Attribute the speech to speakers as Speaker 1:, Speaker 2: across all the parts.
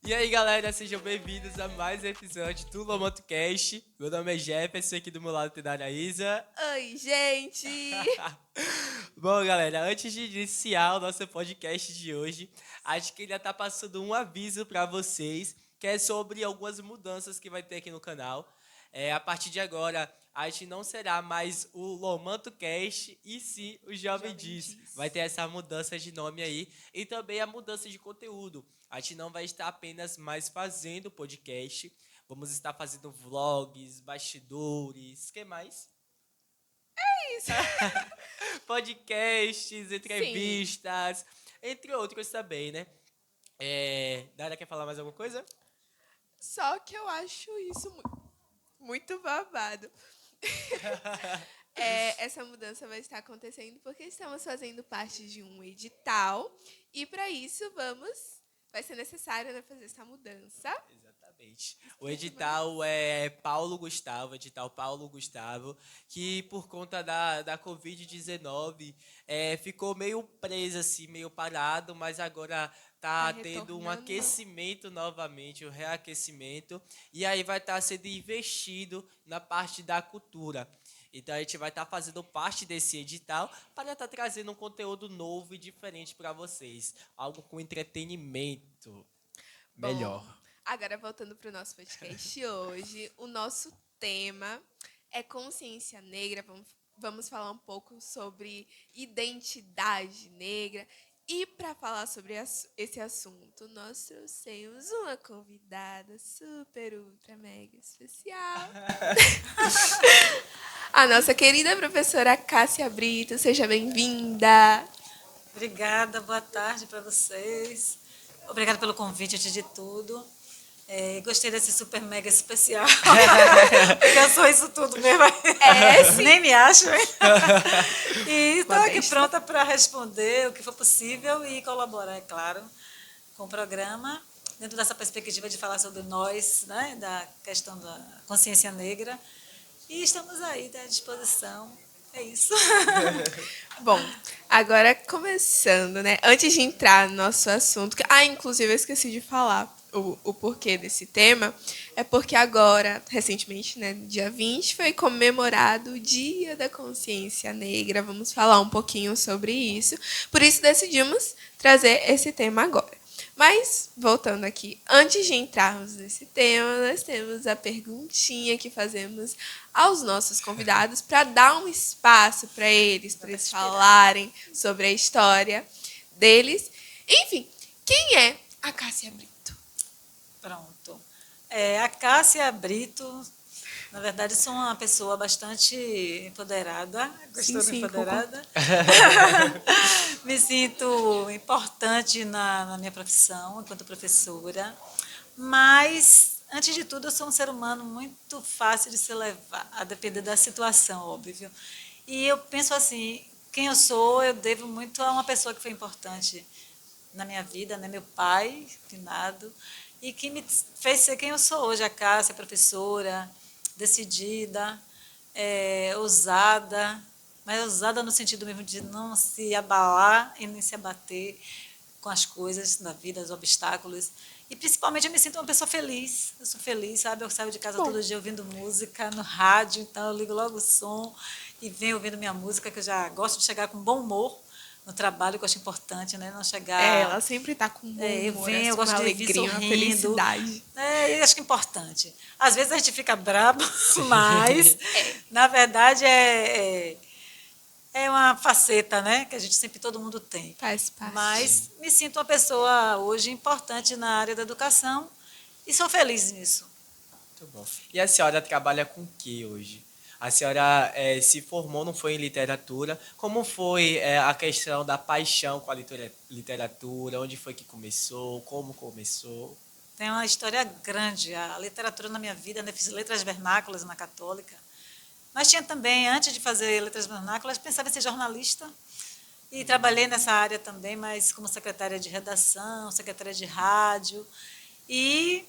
Speaker 1: E aí, galera, sejam bem-vindos a mais um episódio do LomantoCast. Meu nome é Jefferson, aqui do meu lado tem a Anaísa.
Speaker 2: Oi, gente!
Speaker 1: Bom, galera, antes de iniciar o nosso podcast de hoje, acho que ainda tá passando um aviso para vocês, que é sobre algumas mudanças que vai ter aqui no canal. A partir de agora, a gente não será mais o LomantoCast e sim o Jovem
Speaker 2: Jovem
Speaker 1: Diz.
Speaker 2: Diz.
Speaker 1: Vai ter essa mudança de nome aí e também a mudança de conteúdo. A gente não vai estar apenas mais fazendo podcast, vamos estar fazendo vlogs, bastidores, o que mais?
Speaker 2: Isso.
Speaker 1: Podcasts,
Speaker 2: Sim.
Speaker 1: entrevistas, entre outros também, né? Dara quer falar mais alguma coisa?
Speaker 2: Só que eu acho isso muito babado. Essa mudança vai estar acontecendo porque estamos fazendo parte de um edital e para isso vai ser necessário, né, fazer essa mudança.
Speaker 1: Exatamente. O
Speaker 2: Explique mais.
Speaker 1: edital é Paulo Gustavo, edital Paulo Gustavo, que por conta da Covid-19 ficou meio preso, assim, meio parado, mas agora
Speaker 2: Tá
Speaker 1: tá tendo um
Speaker 2: retornando.
Speaker 1: aquecimento novamente, um reaquecimento, e aí vai estar sendo investido na parte da cultura. Então a gente vai estar fazendo parte desse edital para estar trazendo um conteúdo novo e diferente para vocês, algo com entretenimento
Speaker 2: Bom,
Speaker 1: melhor.
Speaker 2: agora voltando para o nosso podcast hoje, o nosso tema é consciência negra. Vamos falar um pouco sobre identidade negra. E para falar sobre esse assunto, nós trouxemos uma convidada super, ultra, mega especial. A nossa querida professora Cássia Brito. Seja bem-vinda.
Speaker 3: Obrigada, boa tarde para vocês. Obrigada pelo convite, antes de tudo. Gostei desse super mega especial, porque eu sou isso tudo mesmo.
Speaker 2: Sim.
Speaker 3: Nem me acho. Hein? E estou aqui
Speaker 2: Modesta.
Speaker 3: pronta para responder o que for possível e colaborar, é claro, com o programa, dentro dessa perspectiva de falar sobre nós, né, da questão da consciência negra. E estamos aí à disposição. É isso.
Speaker 2: Bom, agora começando, né? Antes de entrar no nosso assunto, inclusive eu esqueci de falar o porquê desse tema, é porque agora, recentemente, né, dia 20, foi comemorado o Dia da Consciência Negra. Vamos falar um pouquinho sobre isso. Por isso decidimos trazer esse tema agora. Mas, voltando aqui, antes de entrarmos nesse tema, nós temos a perguntinha que fazemos aos nossos convidados para dar um espaço para eles falarem sobre a história deles. Enfim, quem é a Cássia Brito?
Speaker 3: Pronto. A Cássia Brito, na verdade, sou uma pessoa bastante empoderada. Gostou de empoderada? Me sinto importante na minha profissão, enquanto professora. Mas, antes de tudo, eu sou um ser humano muito fácil de se levar, a depender da situação, óbvio. E eu penso assim, quem eu sou, eu devo muito a uma pessoa que foi importante na minha vida, né? Meu pai, finado, e que me fez ser quem eu sou hoje, a Cássia, professora, decidida, ousada, mas ousada no sentido mesmo de não se abalar e nem se abater com as coisas da vida, os obstáculos. E principalmente eu me sinto uma pessoa feliz. Eu sou feliz, sabe? Eu saio de casa todo dia ouvindo música no rádio, então eu ligo logo o som e venho ouvindo minha música, que eu já gosto de chegar com bom humor no trabalho, que eu acho importante, né? Não chegar.
Speaker 2: Ela sempre está com bom humor,
Speaker 3: Eu
Speaker 2: uma
Speaker 3: gosto de vir
Speaker 2: alegria, uma
Speaker 3: sorrindo.
Speaker 2: felicidade.
Speaker 3: Eu acho que é importante. Às vezes a gente fica brabo, mas, na verdade, é uma faceta, né? Que a gente sempre, todo mundo tem.
Speaker 2: Faz parte.
Speaker 3: Mas me sinto uma pessoa hoje importante na área da educação e sou feliz nisso.
Speaker 1: Muito bom. E a senhora trabalha com o que hoje? A senhora se formou, não foi em literatura. Como foi a questão da paixão com a literatura? Onde foi que começou? Como começou?
Speaker 3: Tem uma história grande. A literatura na minha vida, né? Fiz letras vernáculas na Católica. Mas tinha também, antes de fazer letras vernáculas, pensava em ser jornalista. E trabalhei nessa área também, mas como secretária de redação, secretária de rádio. E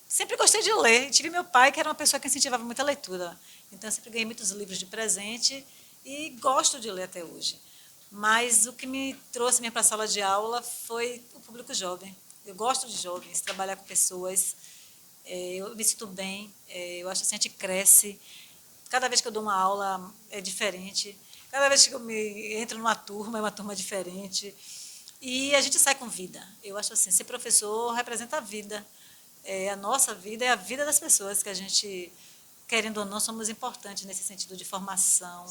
Speaker 3: sempre gostei de ler. Tive meu pai, que era uma pessoa que incentivava muita leitura. Então, eu sempre ganhei muitos livros de presente e gosto de ler até hoje. Mas o que me trouxe para a sala de aula foi o público jovem. Eu gosto de jovens, trabalhar com pessoas. Eu me sinto bem, eu acho assim, a gente cresce. Cada vez que eu dou uma aula é diferente. Cada vez que eu entro numa turma, é uma turma diferente. E a gente sai com vida. Eu acho assim, ser professor representa a vida. A nossa vida é a vida das pessoas que a gente, querendo ou não, somos importantes nesse sentido de formação.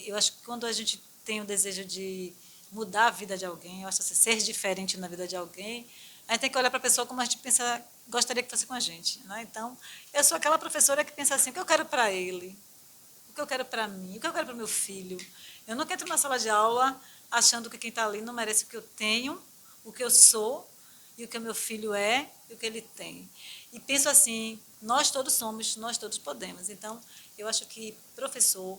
Speaker 3: Eu acho que quando a gente tem o desejo de mudar a vida de alguém, eu acho assim, ser diferente na vida de alguém, a gente tem que olhar para a pessoa como a gente pensa, gostaria que fosse com a gente. Né? Então, eu sou aquela professora que pensa assim, o que eu quero para ele? O que eu quero para mim? O que eu quero para o meu filho? Eu nunca entro na sala de aula achando que quem está ali não merece o que eu tenho, o que eu sou, e o que o meu filho é, e o que ele tem. E penso assim, nós todos somos, nós todos podemos. Então, eu acho que professor,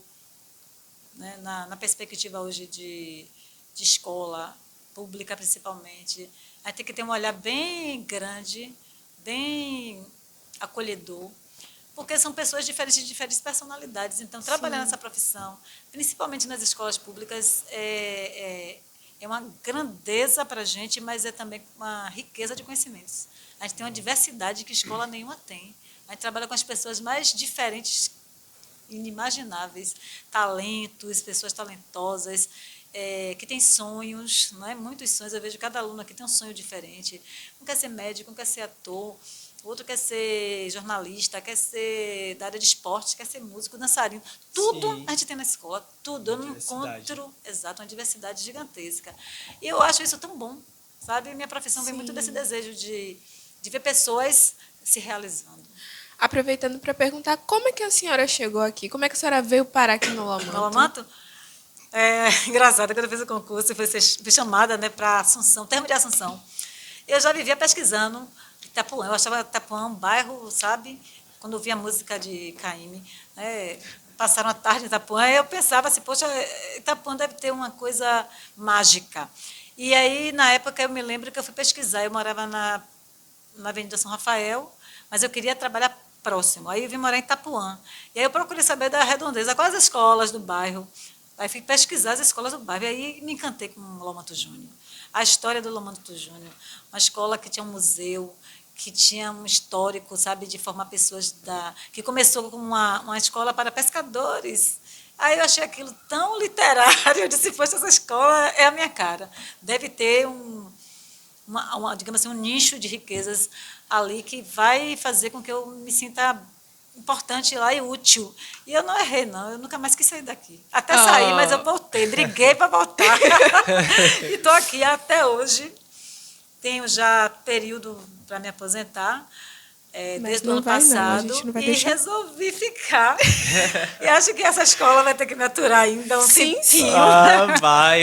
Speaker 3: né, na perspectiva hoje de escola pública principalmente, a gente tem que ter um olhar bem grande, bem acolhedor, porque são pessoas diferentes, de diferentes personalidades. Então, trabalhar nessa profissão, principalmente nas escolas públicas, é uma grandeza para a gente, mas é também uma riqueza de conhecimentos. A gente tem uma diversidade que escola nenhuma tem. A gente trabalha com as pessoas mais diferentes, inimagináveis, talentos, pessoas talentosas, que têm sonhos, não é? Muitos sonhos. Eu vejo cada aluno aqui tem um sonho diferente. Um quer ser médico, um quer ser ator, outro quer ser jornalista, quer ser da área de esporte, quer ser músico, dançarino. Tudo Sim. A gente tem na escola, tudo. Eu não encontro, exato, uma diversidade gigantesca. E eu acho isso tão bom, sabe? Minha profissão vem muito desse desejo de ver pessoas se realizando.
Speaker 2: Aproveitando para perguntar, como é que a senhora chegou aqui? Como é que a senhora veio parar aqui no Lamanto?
Speaker 3: No Lamanto? Engraçado, quando eu fiz o concurso, fui chamada, né, para Assunção, termo de Assunção. Eu já vivia pesquisando Itapuã. Eu achava Itapuã um bairro, sabe? Quando eu via a música de Caymmi, né, passaram a tarde em Itapuã, eu pensava assim, poxa, Itapuã deve ter uma coisa mágica. E aí, na época, eu me lembro que eu fui pesquisar. Eu morava na Avenida São Rafael, mas eu queria trabalhar próximo. Aí eu vim morar em Itapuã. E aí eu procurei saber da redondeza, quais as escolas do bairro. Aí fui pesquisar as escolas do bairro. E aí me encantei com o Lomanto Júnior. A história do Lomanto Júnior. Uma escola que tinha um museu, que tinha um histórico, sabe, de formar pessoas que começou como uma escola para pescadores. Aí eu achei aquilo tão literário. Eu disse, poxa, essa escola é a minha cara. Deve ter digamos assim, um nicho de riquezas ali que vai fazer com que eu me sinta importante lá e útil. E eu não errei, não. Eu nunca mais quis sair daqui. Até saí, mas eu voltei. Briguei para voltar. E estou aqui até hoje. Tenho já período para me aposentar, desde o ano passado, e resolvi ficar. E acho que essa escola vai ter que me aturar ainda um tempinho.
Speaker 1: Vai.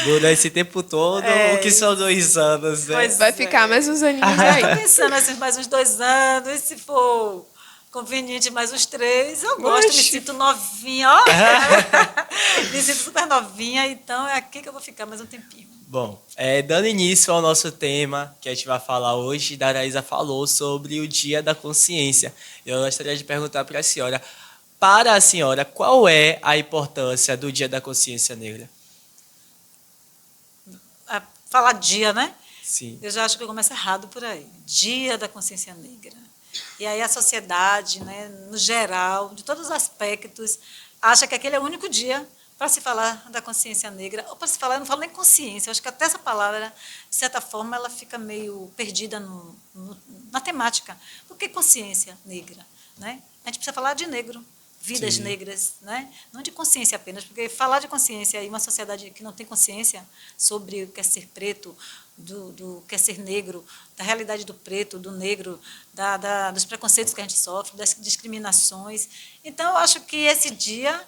Speaker 1: Dura esse tempo todo, o que são 2 anos, né?
Speaker 2: Vai ficar mais uns aninhos aí.
Speaker 3: Estou pensando assim, mais uns 2 anos, e se for conveniente mais uns 3, eu gosto, me sinto novinha, ó. Me sinto super novinha, então é aqui que eu vou ficar mais um tempinho.
Speaker 1: Bom, dando início ao nosso tema que a gente vai falar hoje, Daraísa falou sobre o Dia da Consciência. Eu gostaria de perguntar para a senhora, qual é a importância do Dia da Consciência Negra?
Speaker 3: Falar dia, né?
Speaker 1: Sim.
Speaker 3: Eu já acho que eu começo errado por aí. Dia da Consciência Negra. E aí a sociedade, né, no geral, de todos os aspectos, acha que aquele é o único dia para se falar da consciência negra, ou para se falar, eu não falo nem consciência, eu acho que até essa palavra, de certa forma, ela fica meio perdida na temática. Por que consciência negra? Né? A gente precisa falar de negro, vidas Sim. negras, né? Não de consciência apenas, porque falar de consciência em uma sociedade que não tem consciência sobre o que é ser preto, do que é ser negro, da realidade do preto, do negro, dos preconceitos que a gente sofre, das discriminações. Então, eu acho que esse dia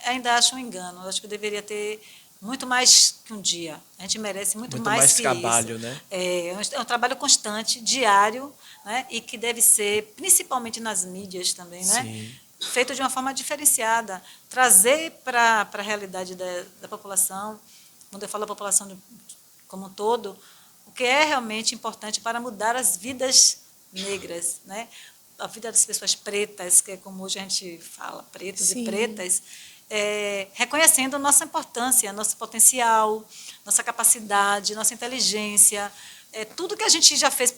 Speaker 3: ainda acho um engano. Eu acho que deveria ter muito mais que um dia. A gente merece muito mais que
Speaker 1: trabalho,
Speaker 3: isso.
Speaker 1: Né?
Speaker 3: É um trabalho constante, diário, né? E que deve ser, principalmente nas mídias também, né? Feito de uma forma diferenciada. Trazer para a realidade da população, quando eu falo da população como um todo, o que é realmente importante para mudar as vidas negras, né? A vida das pessoas pretas, que é como hoje a gente fala, pretos Sim. e pretas, reconhecendo nossa importância, nosso potencial, nossa capacidade, nossa inteligência, tudo que a gente já fez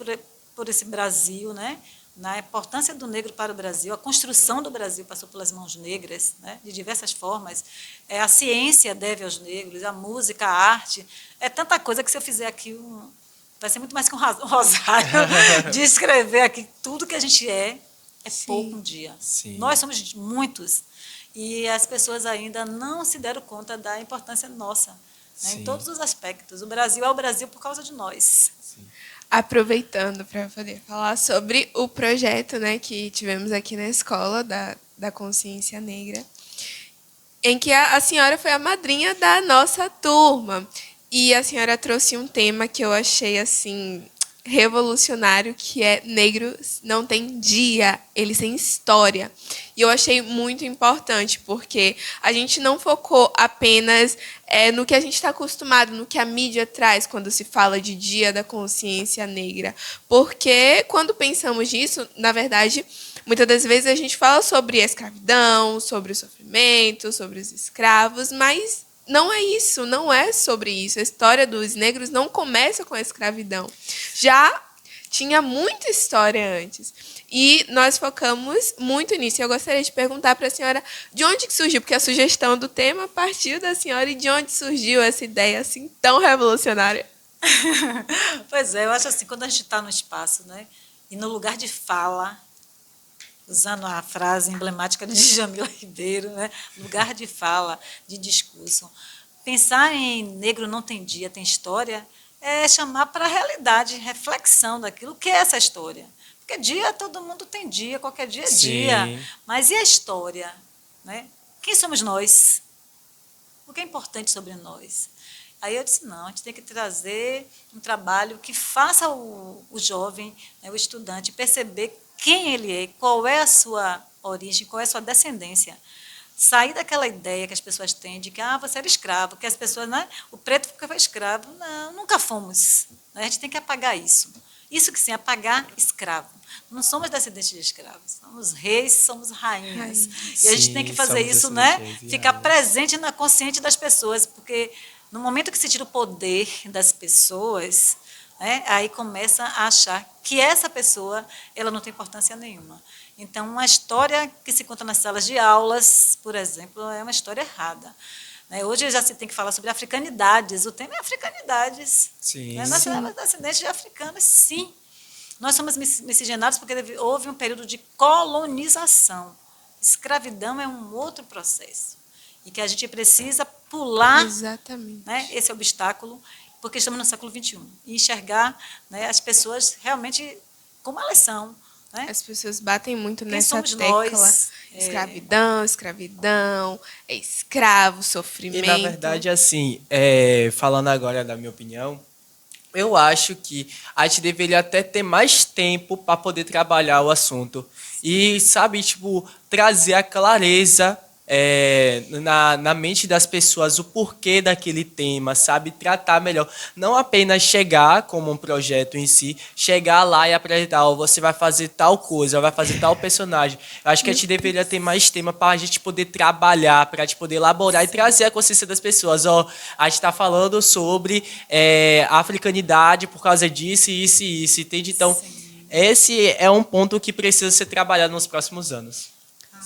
Speaker 3: por esse Brasil, né? Na importância do negro para o Brasil, a construção do Brasil passou pelas mãos negras, né? De diversas formas. A ciência deve aos negros, a música, a arte. É tanta coisa que se eu fizer aqui, vai ser muito mais que um rosário de escrever aqui tudo que a gente é pouco um dia.
Speaker 1: Sim.
Speaker 3: Nós somos muitos. E as pessoas ainda não se deram conta da importância nossa, né? Em todos os aspectos. O Brasil é o Brasil por causa de nós.
Speaker 1: Sim.
Speaker 2: Aproveitando para poder falar sobre o projeto, né, que tivemos aqui na escola da Consciência Negra, em que a senhora foi a madrinha da nossa turma. E a senhora trouxe um tema que eu achei assim revolucionário, que é negros não têm dia, eles têm história. E eu achei muito importante, porque a gente não focou apenas no que a gente está acostumado, no que a mídia traz quando se fala de Dia da Consciência Negra. Porque quando pensamos nisso, na verdade, muitas das vezes a gente fala sobre a escravidão, sobre o sofrimento, sobre os escravos, mas não é isso, não é sobre isso. A história dos negros não começa com a escravidão. Já tinha muita história antes. E nós focamos muito nisso. Eu gostaria de perguntar para a senhora de onde que surgiu, porque a sugestão do tema partiu da senhora, e de onde surgiu essa ideia assim tão revolucionária?
Speaker 3: Pois é, eu acho assim, quando a gente está no espaço, né, e no lugar de fala, usando a frase emblemática de Djamila Ribeiro, né? Lugar de fala, de discurso. Pensar em negro não tem dia, tem história, é chamar para a realidade, reflexão daquilo que é essa história. Porque dia, todo mundo tem dia, qualquer dia é dia. Mas e a história? Né? Quem somos nós? O que é importante sobre nós? Aí eu disse, não, a gente tem que trazer um trabalho que faça o jovem, né, o estudante, perceber quem ele é, qual é a sua origem, qual é a sua descendência. Sair daquela ideia que as pessoas têm de que você era escravo, que as pessoas, né, o preto foi escravo. Não, nunca fomos. A gente tem que apagar isso. Isso que sim, apagar escravo. Não somos descendentes de escravos, somos reis, somos rainhas. E a gente tem que fazer isso, né, ficar presente na consciência das pessoas, porque no momento que se tira o poder das pessoas, né, aí começa a achar que essa pessoa ela não tem importância nenhuma. Então, uma história que se conta nas salas de aulas, por exemplo, é uma história errada. Né? Hoje já se tem que falar sobre africanidades. O tema é africanidades.
Speaker 1: Sim,
Speaker 3: né? Nós somos descendentes de africanos, sim. Nós somos miscigenados porque houve um período de colonização. Escravidão é um outro processo. E que a gente precisa pular, né, esse obstáculo, porque estamos no século XXI. E enxergar, né, as pessoas realmente como elas são. Né?
Speaker 2: As pessoas batem muito nessa tecla. Nós? Escravidão, escravidão, escravo, sofrimento.
Speaker 1: E, na verdade, assim, falando agora da minha opinião, eu acho que a gente deveria até ter mais tempo para poder trabalhar o assunto. E, sabe, tipo, trazer a clareza na mente das pessoas o porquê daquele tema, sabe? Tratar melhor. Não apenas chegar como um projeto em si, chegar lá e apresentar, você vai fazer tal coisa, vai fazer tal personagem. Eu acho que a gente deveria ter mais tema para a gente poder trabalhar, para a gente poder elaborar e trazer a consciência das pessoas. A gente está falando sobre a africanidade por causa disso, isso e isso, entende? Então, esse é um ponto que precisa ser trabalhado nos próximos anos.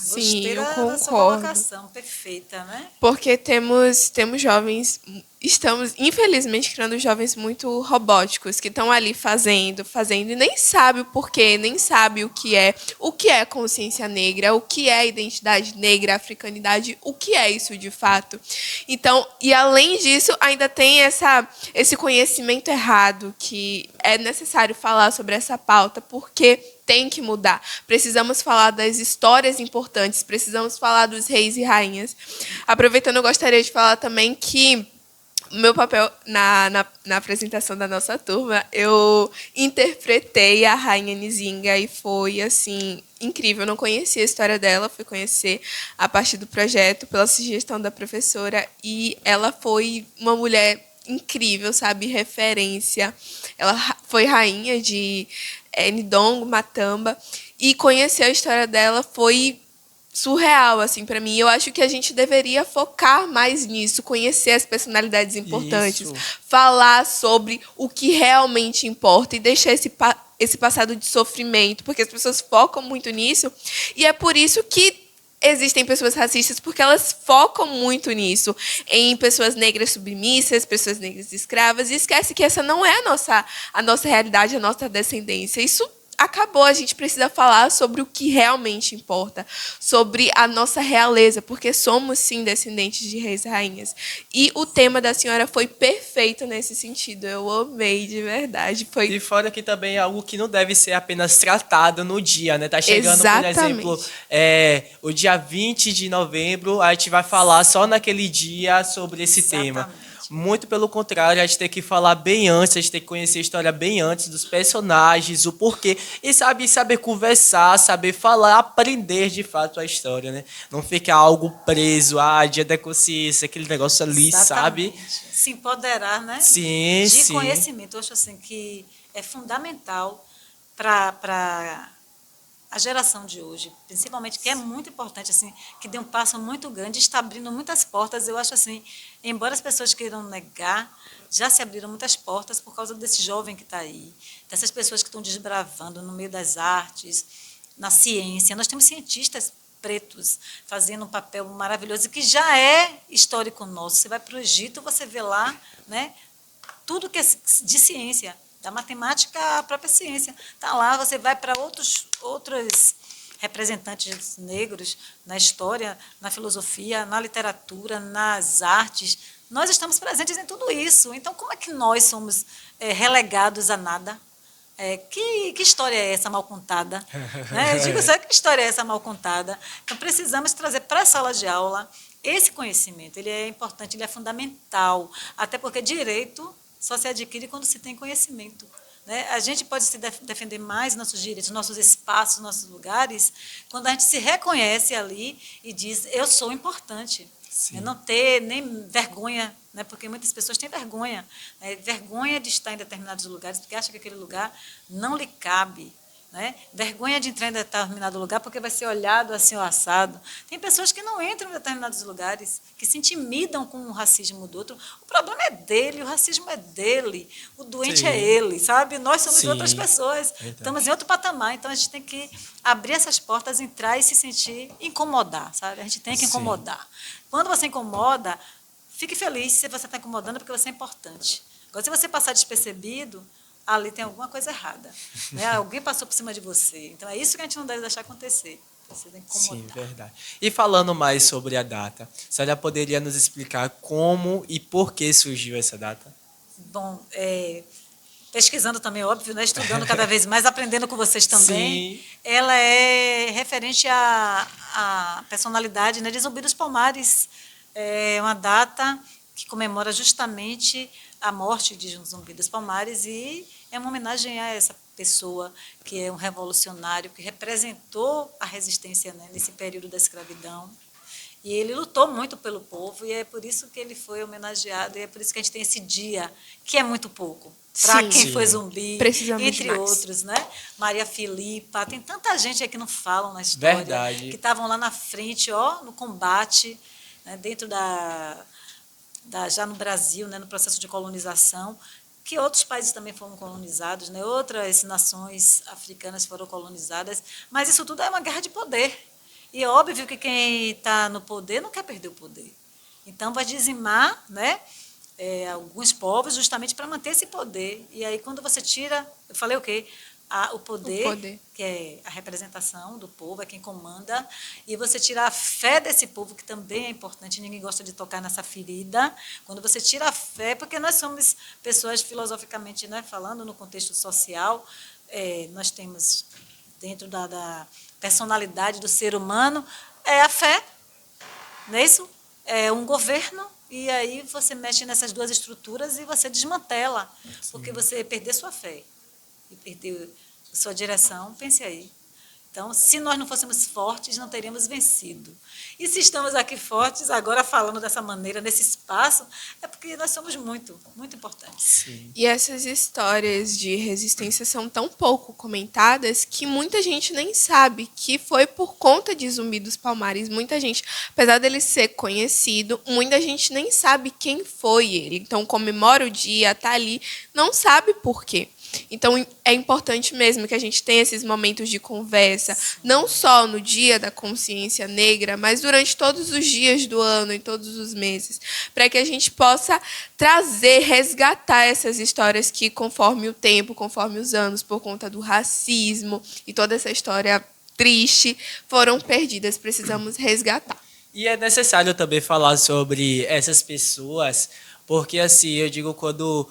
Speaker 2: Sim, eu
Speaker 3: concordo. Sua colocação perfeita, né?
Speaker 2: Porque temos jovens, estamos infelizmente criando jovens muito robóticos que estão ali fazendo e nem sabe o porquê, nem sabe o que é consciência negra, o que é identidade negra, africanidade, o que é isso de fato. Então, e além disso, ainda tem esse conhecimento errado que é necessário falar sobre essa pauta, porque tem que mudar. Precisamos falar das histórias importantes, precisamos falar dos reis e rainhas. Aproveitando, eu gostaria de falar também que o meu papel na apresentação da nossa turma, eu interpretei a Rainha Nzinga e foi, assim, incrível. Eu não conhecia a história dela, fui conhecer a partir do projeto, pela sugestão da professora, e ela foi uma mulher incrível, sabe, referência. Ela foi rainha de Ndongo, Matamba, e conhecer a história dela foi surreal, assim, para mim. Eu acho que a gente deveria focar mais nisso, conhecer as personalidades importantes,
Speaker 1: Isso.
Speaker 2: falar sobre o que realmente importa e deixar esse passado de sofrimento, porque as pessoas focam muito nisso, e é por isso que existem pessoas racistas, porque elas focam muito nisso, em pessoas negras submissas, pessoas negras escravas, e esquece que essa não é a nossa realidade, a nossa descendência. Isso acabou, a gente precisa falar sobre o que realmente importa, sobre a nossa realeza, porque somos, sim, descendentes de reis e rainhas. E o tema da senhora foi perfeito nesse sentido, eu amei de verdade.
Speaker 1: E fora que também é algo que não deve ser apenas tratado no dia, né? Tá chegando, por exemplo, o dia 20 de novembro, a gente vai falar só naquele dia sobre esse tema. Muito pelo contrário, a gente tem que falar bem antes, a gente tem que conhecer a história bem antes dos personagens, o porquê. E saber conversar, saber falar, aprender de fato a história, né? Não ficar algo preso, dia da consciência, aquele negócio ali, sabe?
Speaker 3: Se empoderar, né?
Speaker 1: Sim,
Speaker 3: de
Speaker 1: sim.
Speaker 3: conhecimento. Eu acho assim que é fundamental para a geração de hoje, principalmente, que é muito importante, assim, que deu um passo muito grande, está abrindo muitas portas. Eu acho assim, embora as pessoas queiram negar, já se abriram muitas portas por causa desse jovem que está aí, dessas pessoas que estão desbravando no meio das artes, na ciência. Nós temos cientistas pretos fazendo um papel maravilhoso, que já é histórico nosso. Você vai para o Egito, você vê lá, né, tudo que é de ciência, da matemática à própria ciência. Está lá, você vai para outros representantes negros na história, na filosofia, na literatura, nas artes. Nós estamos presentes em tudo isso. Então, como é que nós somos relegados a nada? Que história é essa mal contada? Né? Eu digo, sabe que história é essa mal contada? Então, precisamos trazer para a sala de aula esse conhecimento. Ele é importante, ele é fundamental, até porque direito só se adquire quando se tem conhecimento. Né? A gente pode se defender mais nossos direitos, nossos espaços, nossos lugares, quando a gente se reconhece ali e diz, eu sou importante. Não ter nem vergonha, né? Porque muitas pessoas têm vergonha. Vergonha de estar em determinados lugares, porque acham que aquele lugar não lhe cabe. Né? Vergonha de entrar em determinado lugar porque vai ser olhado assim ou assado. Tem pessoas que não entram em determinados lugares, que se intimidam com o racismo do outro. O problema é dele, o racismo é dele, o doente é ele, sabe? Nós somos outras pessoas, estamos em outro patamar, então a gente tem que abrir essas portas, entrar e se sentir, incomodar, sabe? A gente tem que incomodar. Quando você incomoda, fique feliz se você está incomodando, porque você é importante. Agora, se você passar despercebido, ali tem alguma coisa errada. Né? Alguém passou por cima de você. Então, é isso que a gente não deve deixar acontecer. Você tem que incomodar.
Speaker 1: Sim, verdade. E falando mais sobre a data, a senhora poderia nos explicar como e por que surgiu essa data?
Speaker 3: Bom, pesquisando também, óbvio, né? Estudando cada vez mais, aprendendo com vocês também.
Speaker 1: Sim.
Speaker 3: Ela é referente à personalidade, né, de Zumbi dos Palmares. É uma data que comemora justamente a morte de Zumbi dos Palmares e é uma homenagem a essa pessoa que é um revolucionário, que representou a resistência, né, nesse período da escravidão. E ele lutou muito pelo povo e é por isso que ele foi homenageado e é por isso que a gente tem esse dia, que é muito pouco. Para quem foi zumbi, entre outros, né? Maria Filipa, tem tanta gente aí que não falam na história,
Speaker 1: verdade,
Speaker 3: que estavam lá na frente, no combate, né, dentro já no Brasil, né, no processo de colonização, que outros países também foram colonizados, né, outras nações africanas foram colonizadas, mas isso tudo é uma guerra de poder. E é óbvio que quem está no poder não quer perder o poder. Então, vai dizimar, né, alguns povos justamente para manter esse poder. E aí, quando você tira, eu falei o quê? O poder, que é a representação do povo, é quem comanda, e você tira a fé desse povo, que também é importante, ninguém gosta de tocar nessa ferida. Quando você tira a fé, porque nós somos pessoas filosoficamente, né, falando no contexto social, nós temos dentro da personalidade do ser humano, é a fé, não é isso? É um governo, e aí você mexe nessas duas estruturas e você desmantela, porque você perder sua fé e perder sua direção, pense aí. Então, se nós não fôssemos fortes, não teríamos vencido. E se estamos aqui fortes, agora falando dessa maneira, nesse espaço, é porque nós somos muito, muito importantes.
Speaker 1: Sim.
Speaker 2: E essas histórias de resistência são tão pouco comentadas que muita gente nem sabe que foi por conta de Zumbi dos Palmares. Muita gente, apesar dele ser conhecido, muita gente nem sabe quem foi ele. Então, comemora o dia, tá ali, não sabe por quê. Então, é importante mesmo que a gente tenha esses momentos de conversa, não só no Dia da Consciência Negra, mas durante todos os dias do ano, em todos os meses, para que a gente possa trazer, resgatar essas histórias que, conforme o tempo, conforme os anos, por conta do racismo e toda essa história triste, foram perdidas. Precisamos resgatar.
Speaker 1: E é necessário também falar sobre essas pessoas, porque assim, eu digo, quando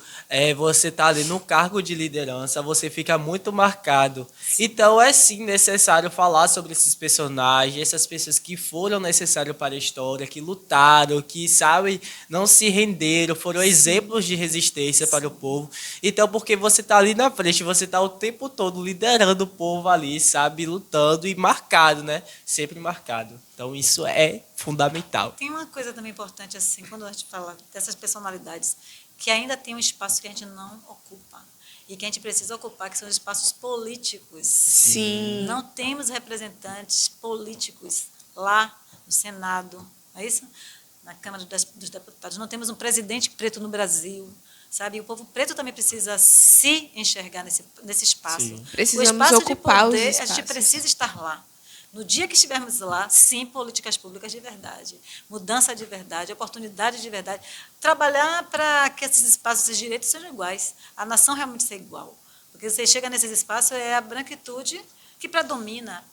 Speaker 1: você está ali no cargo de liderança, você fica muito marcado. Então é sim necessário falar sobre esses personagens, essas pessoas que foram necessárias para a história, que lutaram, que, sabe, não se renderam, foram exemplos de resistência para o povo. Então, porque você está ali na frente, você está o tempo todo liderando o povo ali, sabe, lutando e marcado, né? Sempre marcado. Então, isso é fundamental.
Speaker 3: Tem uma coisa também importante, assim, quando a gente fala dessas personalidades, que ainda tem um espaço que a gente não ocupa e que a gente precisa ocupar, que são os espaços políticos.
Speaker 2: Sim.
Speaker 3: Não temos representantes políticos lá no Senado, não é isso? Na Câmara dos Deputados. Não temos um presidente preto no Brasil, sabe? E o povo preto também precisa se enxergar nesse espaço.
Speaker 1: Sim.
Speaker 2: Precisamos
Speaker 3: o espaço
Speaker 2: ocupar
Speaker 3: de poder,
Speaker 2: os
Speaker 3: a gente
Speaker 2: espaços.
Speaker 3: precisa estar lá. No dia que estivermos lá, sim, políticas públicas de verdade, mudança de verdade, oportunidade de verdade, trabalhar para que esses espaços, esses direitos sejam iguais, a nação realmente seja igual. Porque você chega nesses espaços, é a branquitude que predomina.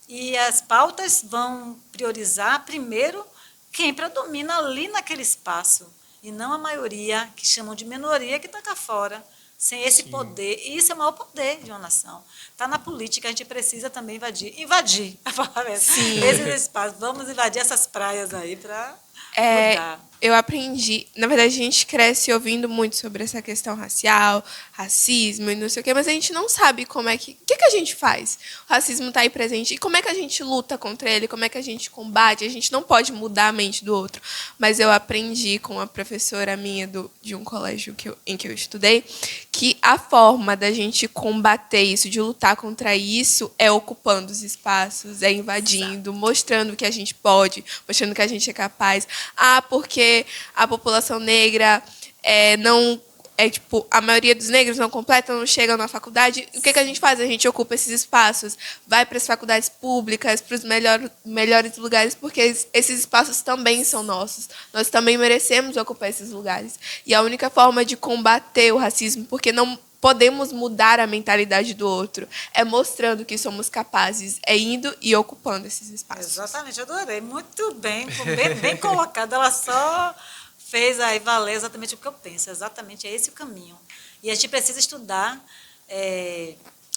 Speaker 3: E as pautas vão priorizar, primeiro, quem predomina ali naquele espaço, e não a maioria, que chamam de minoria, que está cá fora, sem esse poder. E isso é o maior poder de uma nação. Está na política, a gente precisa também invadir a palavra, esses espaços. Vamos invadir essas praias aí para mudar.
Speaker 2: Eu aprendi, na verdade a gente cresce ouvindo muito sobre essa questão racial, racismo e não sei o quê, mas a gente não sabe como é que, o que a gente faz? O racismo está aí presente e como é que a gente luta contra ele, como é que a gente combate? A gente não pode mudar a mente do outro, mas eu aprendi com uma professora minha de um colégio em que eu estudei, que a forma da gente combater isso, de lutar contra isso, é ocupando os espaços, é invadindo, mostrando que a gente pode, mostrando que a gente é capaz. Porque a população negra não tipo, a maioria dos negros não completam, não chegam na faculdade. O que a gente faz? A gente ocupa esses espaços, vai para as faculdades públicas, para os melhores lugares, porque esses espaços também são nossos. Nós também merecemos ocupar esses lugares. E a única forma de combater o racismo, porque não podemos mudar a mentalidade do outro, é mostrando que somos capazes, é indo e ocupando esses espaços.
Speaker 3: Exatamente, eu adorei. Muito bem, bem colocado. Ela só fez aí valer exatamente o que eu penso. Exatamente, é esse o caminho. E a gente precisa estudar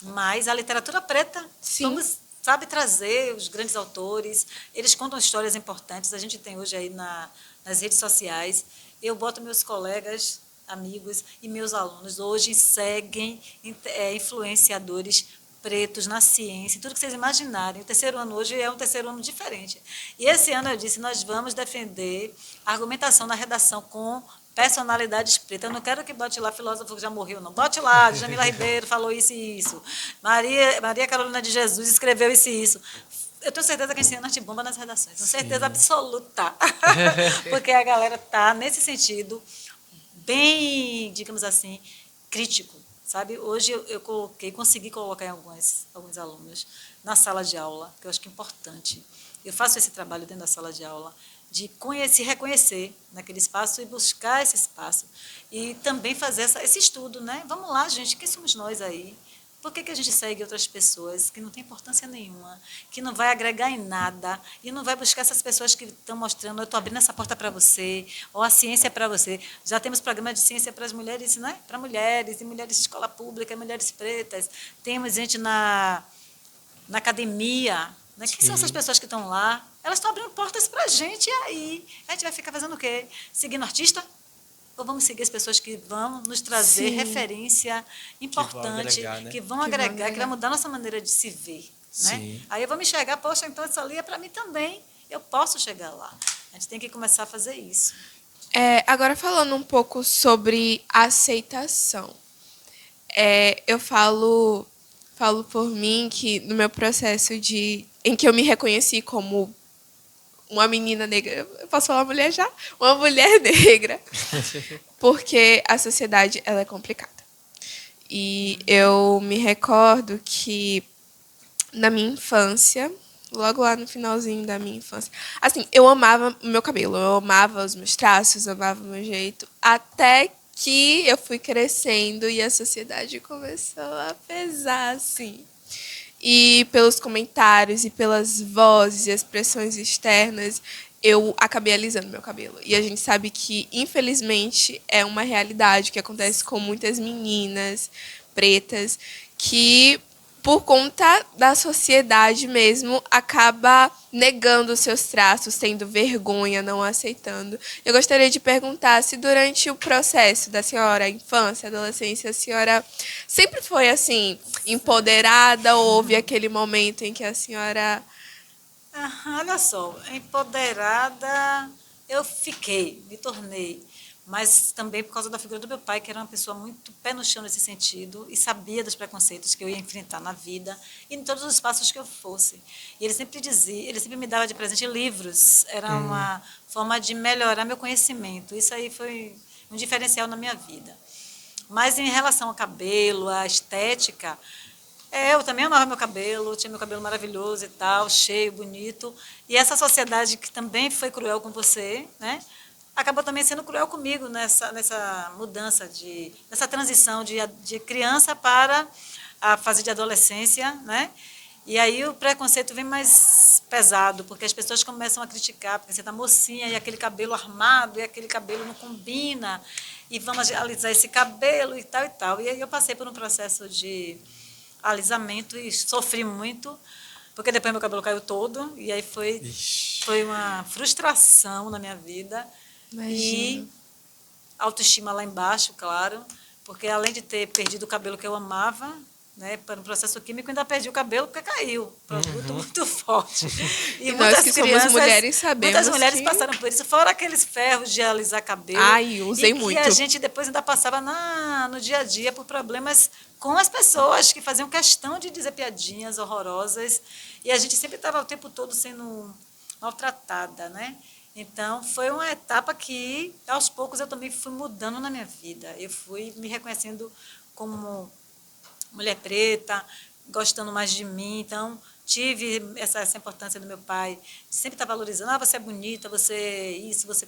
Speaker 3: mais a literatura preta.
Speaker 2: Sim.
Speaker 3: Vamos, sabe, trazer os grandes autores. Eles contam histórias importantes. A gente tem hoje aí nas redes sociais. Eu boto meus colegas, amigos e meus alunos hoje seguem influenciadores pretos na ciência, tudo que vocês imaginarem. O terceiro ano hoje é um terceiro ano diferente. E esse ano eu disse, nós vamos defender a argumentação na redação com personalidades pretas. Eu não quero que bote lá filósofo que já morreu, não. Bote lá, Jamila Ribeiro falou isso e isso. Maria Carolina de Jesus escreveu isso e isso. Eu tenho certeza que a gente tem bomba nas redações. Tenho certeza absoluta. Porque a galera está, nesse sentido, bem, digamos assim, crítico, sabe? Hoje eu consegui colocar em alguns alunos na sala de aula, que eu acho que é importante. Eu faço esse trabalho dentro da sala de aula, de reconhecer naquele espaço e buscar esse espaço. E também fazer esse estudo, né? Vamos lá, gente, quem somos nós aí? Por que a gente segue outras pessoas que não tem importância nenhuma, que não vai agregar em nada e não vai buscar essas pessoas que estão mostrando, eu estou abrindo essa porta para você, ou a ciência é para você. Já temos programa de ciência para as mulheres, né? Para mulheres, e mulheres de escola pública, e mulheres pretas. Temos gente na academia. Né? Quem são essas pessoas que estão lá? Elas estão abrindo portas para a gente, e aí a gente vai ficar fazendo o quê? Seguindo artista? Ou vamos seguir as pessoas que vão nos trazer referência importante, que vão agregar, que vai mudar a nossa maneira de se ver, né?
Speaker 1: Sim.
Speaker 3: Aí eu vou me enxergar, poxa, então isso ali é para mim também. Eu posso chegar lá. A gente tem que começar a fazer isso.
Speaker 2: Agora falando um pouco sobre aceitação. Eu falo por mim que no meu processo em que eu me reconheci como uma menina negra, eu posso falar mulher já? Uma mulher negra, porque a sociedade ela é complicada. E eu me recordo que na minha infância, logo lá no finalzinho da minha infância, assim, eu amava o meu cabelo, eu amava os meus traços, eu amava o meu jeito, até que eu fui crescendo e a sociedade começou a pesar, assim. E pelos comentários e pelas vozes e expressões externas, eu acabei alisando meu cabelo. E a gente sabe que, infelizmente, é uma realidade que acontece com muitas meninas pretas que, por conta da sociedade mesmo, acaba negando os seus traços, tendo vergonha, não aceitando. Eu gostaria de perguntar se durante o processo da senhora, infância, adolescência, a senhora sempre foi assim, empoderada, ou houve aquele momento em que a senhora...
Speaker 3: Olha só, empoderada eu fiquei, me tornei. Mas também por causa da figura do meu pai, que era uma pessoa muito pé no chão nesse sentido e sabia dos preconceitos que eu ia enfrentar na vida e em todos os passos que eu fosse. E ele sempre dizia, ele sempre me dava de presente livros, era uma forma de melhorar meu conhecimento. Isso aí foi um diferencial na minha vida. Mas em relação ao cabelo, à estética, eu também amava meu cabelo, tinha meu cabelo maravilhoso e tal, cheio, bonito. E essa sociedade que também foi cruel com você, né? Acabou também sendo cruel comigo nessa mudança, nessa transição de criança para a fase de adolescência, né? E aí o preconceito vem mais pesado, porque as pessoas começam a criticar, porque você está mocinha e aquele cabelo armado, e aquele cabelo não combina, e vamos alisar esse cabelo e tal e tal. E aí eu passei por um processo de alisamento e sofri muito, porque depois meu cabelo caiu todo, e aí foi uma frustração na minha vida.
Speaker 2: Imagino.
Speaker 3: E autoestima lá embaixo, claro, porque além de ter perdido o cabelo que eu amava, né, para um processo químico, ainda perdi o cabelo porque caiu. Produto muito forte.
Speaker 2: E nós que somos mulheres sabemos
Speaker 3: muitas mulheres
Speaker 2: que...
Speaker 3: passaram por isso, fora aqueles ferros de alisar cabelo.
Speaker 2: Ai, usei
Speaker 3: e
Speaker 2: muito.
Speaker 3: que a gente depois ainda passava no dia a dia por problemas com as pessoas que faziam questão de dizer piadinhas horrorosas. E a gente sempre estava o tempo todo sendo maltratada, né? Então, foi uma etapa que, aos poucos, eu também fui mudando na minha vida. Eu fui me reconhecendo como mulher preta, gostando mais de mim. Então, tive essa importância do meu pai, de sempre estar valorizando. Você é bonita, você é isso, você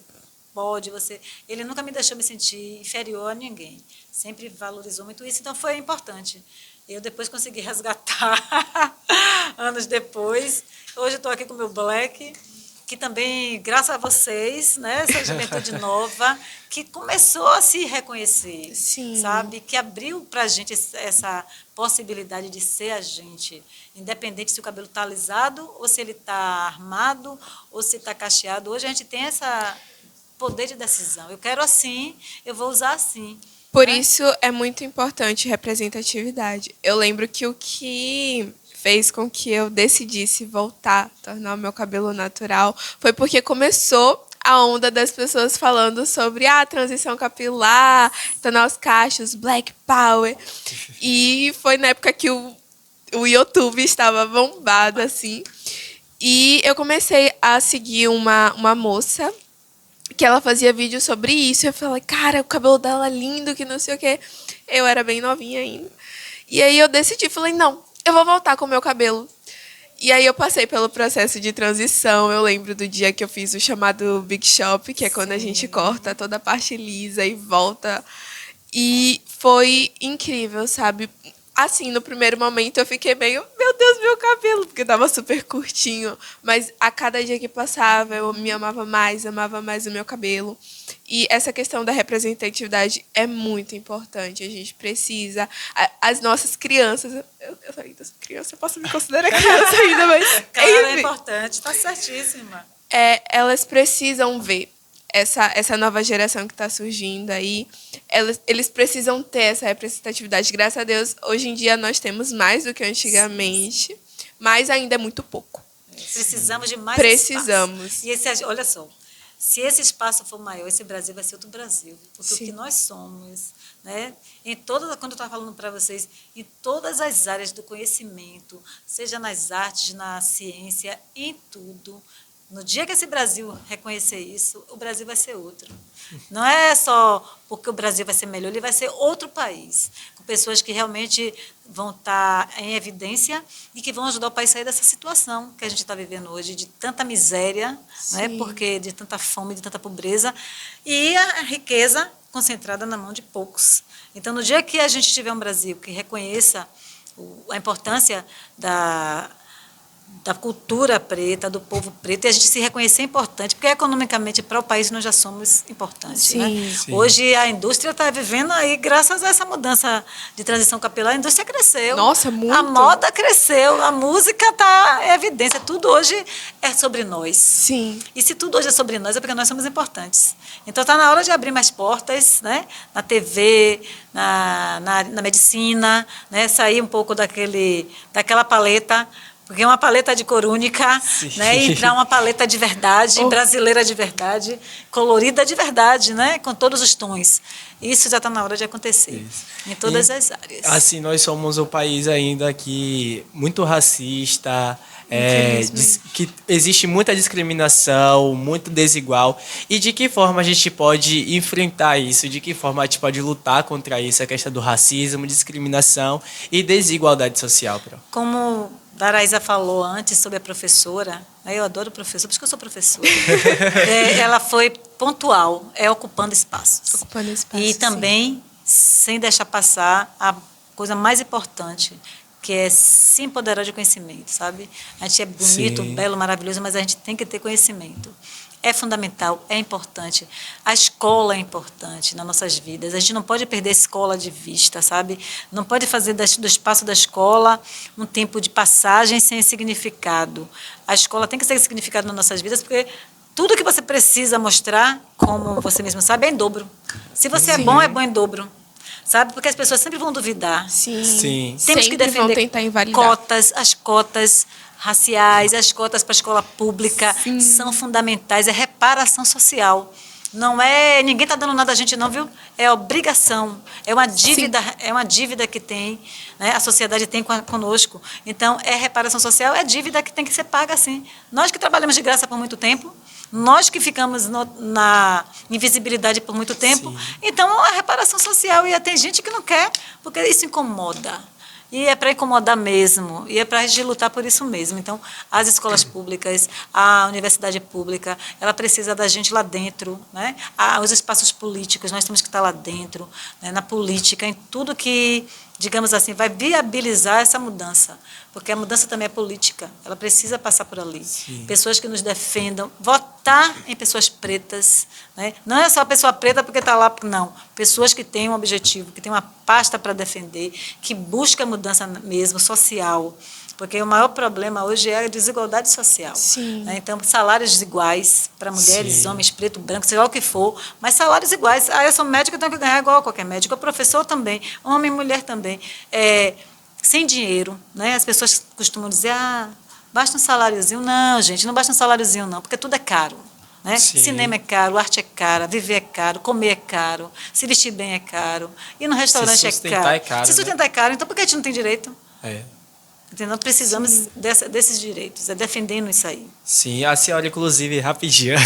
Speaker 3: pode, você... Ele nunca me deixou me sentir inferior a ninguém. Sempre valorizou muito isso, então foi importante. Eu depois consegui resgatar, anos depois. Hoje estou aqui com o meu black, que também, graças a vocês, né, essa juventude nova, que começou a se reconhecer,
Speaker 2: Sim.
Speaker 3: sabe? Que abriu para a gente essa possibilidade de ser a gente, independente se o cabelo está alisado, ou se ele está armado, ou se está cacheado. Hoje a gente tem esse poder de decisão. Eu quero assim, eu vou usar assim.
Speaker 2: Por isso é muito importante representatividade. Eu lembro que o que fez com que eu decidisse voltar, tornar o meu cabelo natural, foi porque começou a onda das pessoas falando sobre a transição capilar, tornar os cachos, Black Power. E foi na época que o YouTube estava bombado, assim. E eu comecei a seguir uma moça que ela fazia vídeo sobre isso. E eu falei, cara, o cabelo dela é lindo, que não sei o quê. Eu era bem novinha ainda. E aí eu decidi, falei, não, eu vou voltar com o meu cabelo. E aí eu passei pelo processo de transição. Eu lembro do dia que eu fiz o chamado Big Shop, que é quando a gente corta toda a parte lisa e volta. E foi incrível, sabe? Assim, no primeiro momento eu fiquei meio, meu Deus, meu cabelo, porque tava super curtinho. Mas a cada dia que passava, eu me amava mais o meu cabelo. E essa questão da representatividade é muito importante. A gente precisa... As nossas crianças... Eu ainda sou criança, eu posso me considerar criança ainda, mas...
Speaker 3: Claro, é importante, está certíssima.
Speaker 2: Elas precisam ver essa nova geração que está surgindo aí, eles precisam ter essa representatividade. Graças a Deus, hoje em dia nós temos mais do que antigamente, mas ainda é muito pouco.
Speaker 3: Precisamos de mais
Speaker 2: Precisamos.
Speaker 3: espaço. E esse, olha só, se esse espaço for maior, esse Brasil vai ser outro Brasil. Porque o que nós somos, né? Quando eu estava falando para vocês, em todas as áreas do conhecimento, seja nas artes, na ciência, em tudo, no dia que esse Brasil reconhecer isso, o Brasil vai ser outro. Não é só porque o Brasil vai ser melhor, ele vai ser outro país, com pessoas que realmente vão estar em evidência e que vão ajudar o país a sair dessa situação que a gente está vivendo hoje, de tanta miséria, né, porque de tanta fome, de tanta pobreza, e a riqueza concentrada na mão de poucos. Então, no dia que a gente tiver um Brasil que reconheça a importância da cultura preta, do povo preto, e a gente se reconhecer importante, porque economicamente para o país nós já somos importantes.
Speaker 2: Sim,
Speaker 3: né?
Speaker 1: sim.
Speaker 3: Hoje a indústria está vivendo aí, graças a essa mudança de transição capilar, a indústria cresceu.
Speaker 2: Nossa, muito.
Speaker 3: A moda cresceu, a música está em evidência, tudo hoje é sobre nós.
Speaker 2: Sim.
Speaker 3: E se tudo hoje é sobre nós, é porque nós somos importantes. Então está na hora de abrir mais portas, né? Na TV, na medicina, né? Sair um pouco daquela paleta, porque é uma paleta de cor única, né? E entrar uma paleta de verdade, brasileira de verdade, colorida de verdade, né? Com todos os tons. Isso já está na hora de acontecer, em todas as áreas.
Speaker 1: Assim, nós somos um país ainda que muito racista, que existe muita discriminação, muito desigual. E de que forma a gente pode enfrentar isso? De que forma a gente pode lutar contra isso? A questão do racismo, discriminação e desigualdade social, Pro.
Speaker 3: Como Daraísa falou antes sobre a professora, eu adoro professora, por isso que eu sou professora. Ela foi pontual, ocupando espaços.
Speaker 2: Ocupando espaços,
Speaker 3: e também, sem deixar passar, a coisa mais importante, que é se empoderar de conhecimento, sabe? A gente é bonito, belo, maravilhoso, mas a gente tem que ter conhecimento. É fundamental, é importante. A escola é importante nas nossas vidas. A gente não pode perder a escola de vista, sabe? Não pode fazer do espaço da escola um tempo de passagem sem significado. A escola tem que ter significado nas nossas vidas, porque tudo que você precisa mostrar, como você mesmo sabe, é em dobro. Se você é bom em dobro. Sabe? Porque as pessoas sempre vão duvidar.
Speaker 1: Sim.
Speaker 3: Temos
Speaker 2: sempre
Speaker 3: que defender
Speaker 2: vão tentar invalidar.
Speaker 3: as cotas raciais, as cotas para a escola pública são fundamentais, é reparação social. Não é, ninguém está dando nada a gente não, viu? É obrigação, é uma dívida que tem, né? A sociedade tem conosco. Então, é reparação social, é dívida que tem que ser paga assim. Nós que trabalhamos de graça por muito tempo, nós que ficamos na invisibilidade por muito tempo, então a reparação social, e tem gente que não quer, porque isso incomoda. E é para incomodar mesmo, e é para a gente lutar por isso mesmo. Então, as escolas públicas, a universidade pública, ela precisa da gente lá dentro, né? Os espaços políticos, nós temos que estar lá dentro, né? Na política, em tudo que, digamos assim, vai viabilizar essa mudança. Porque a mudança também é política, ela precisa passar por ali. Pessoas que nos defendam, votar em pessoas pretas, né? Não é só a pessoa preta porque está lá, não. Pessoas que têm um objetivo, que têm uma pasta para defender, que busca mudança mesmo, social. Porque o maior problema hoje é a desigualdade social. Né? Então, salários desiguais para mulheres, homens, preto, branco, seja lá o que for, mas salários iguais. Eu sou médica, eu tenho que ganhar igual a qualquer médico. O professor também, homem e mulher também. Sem dinheiro, né? As pessoas costumam dizer, basta um saláriozinho. Não, gente, não basta um saláriozinho, não, porque tudo é caro. Né? Cinema é caro, arte é cara, viver é caro, comer é caro, se vestir bem é caro, ir no restaurante é caro. Se sustentar é caro, então por que a gente não tem direito? Entendeu? Precisamos desses direitos, defendendo isso aí.
Speaker 1: Sim, a senhora, inclusive, rapidinho,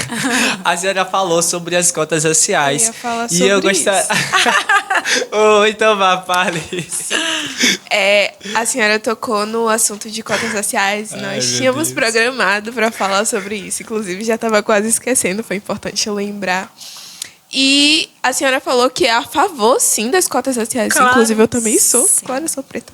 Speaker 1: a senhora falou sobre as cotas raciais.
Speaker 2: Eu ia falar sobre isso.
Speaker 1: Então vá, fale.
Speaker 2: A senhora tocou no assunto de cotas raciais. Nós tínhamos programado para falar sobre isso. Inclusive, já estava quase esquecendo, foi importante eu lembrar. E a senhora falou que é a favor, sim, das cotas raciais. Claro, inclusive, eu também sou. Sim. Claro, eu sou preta.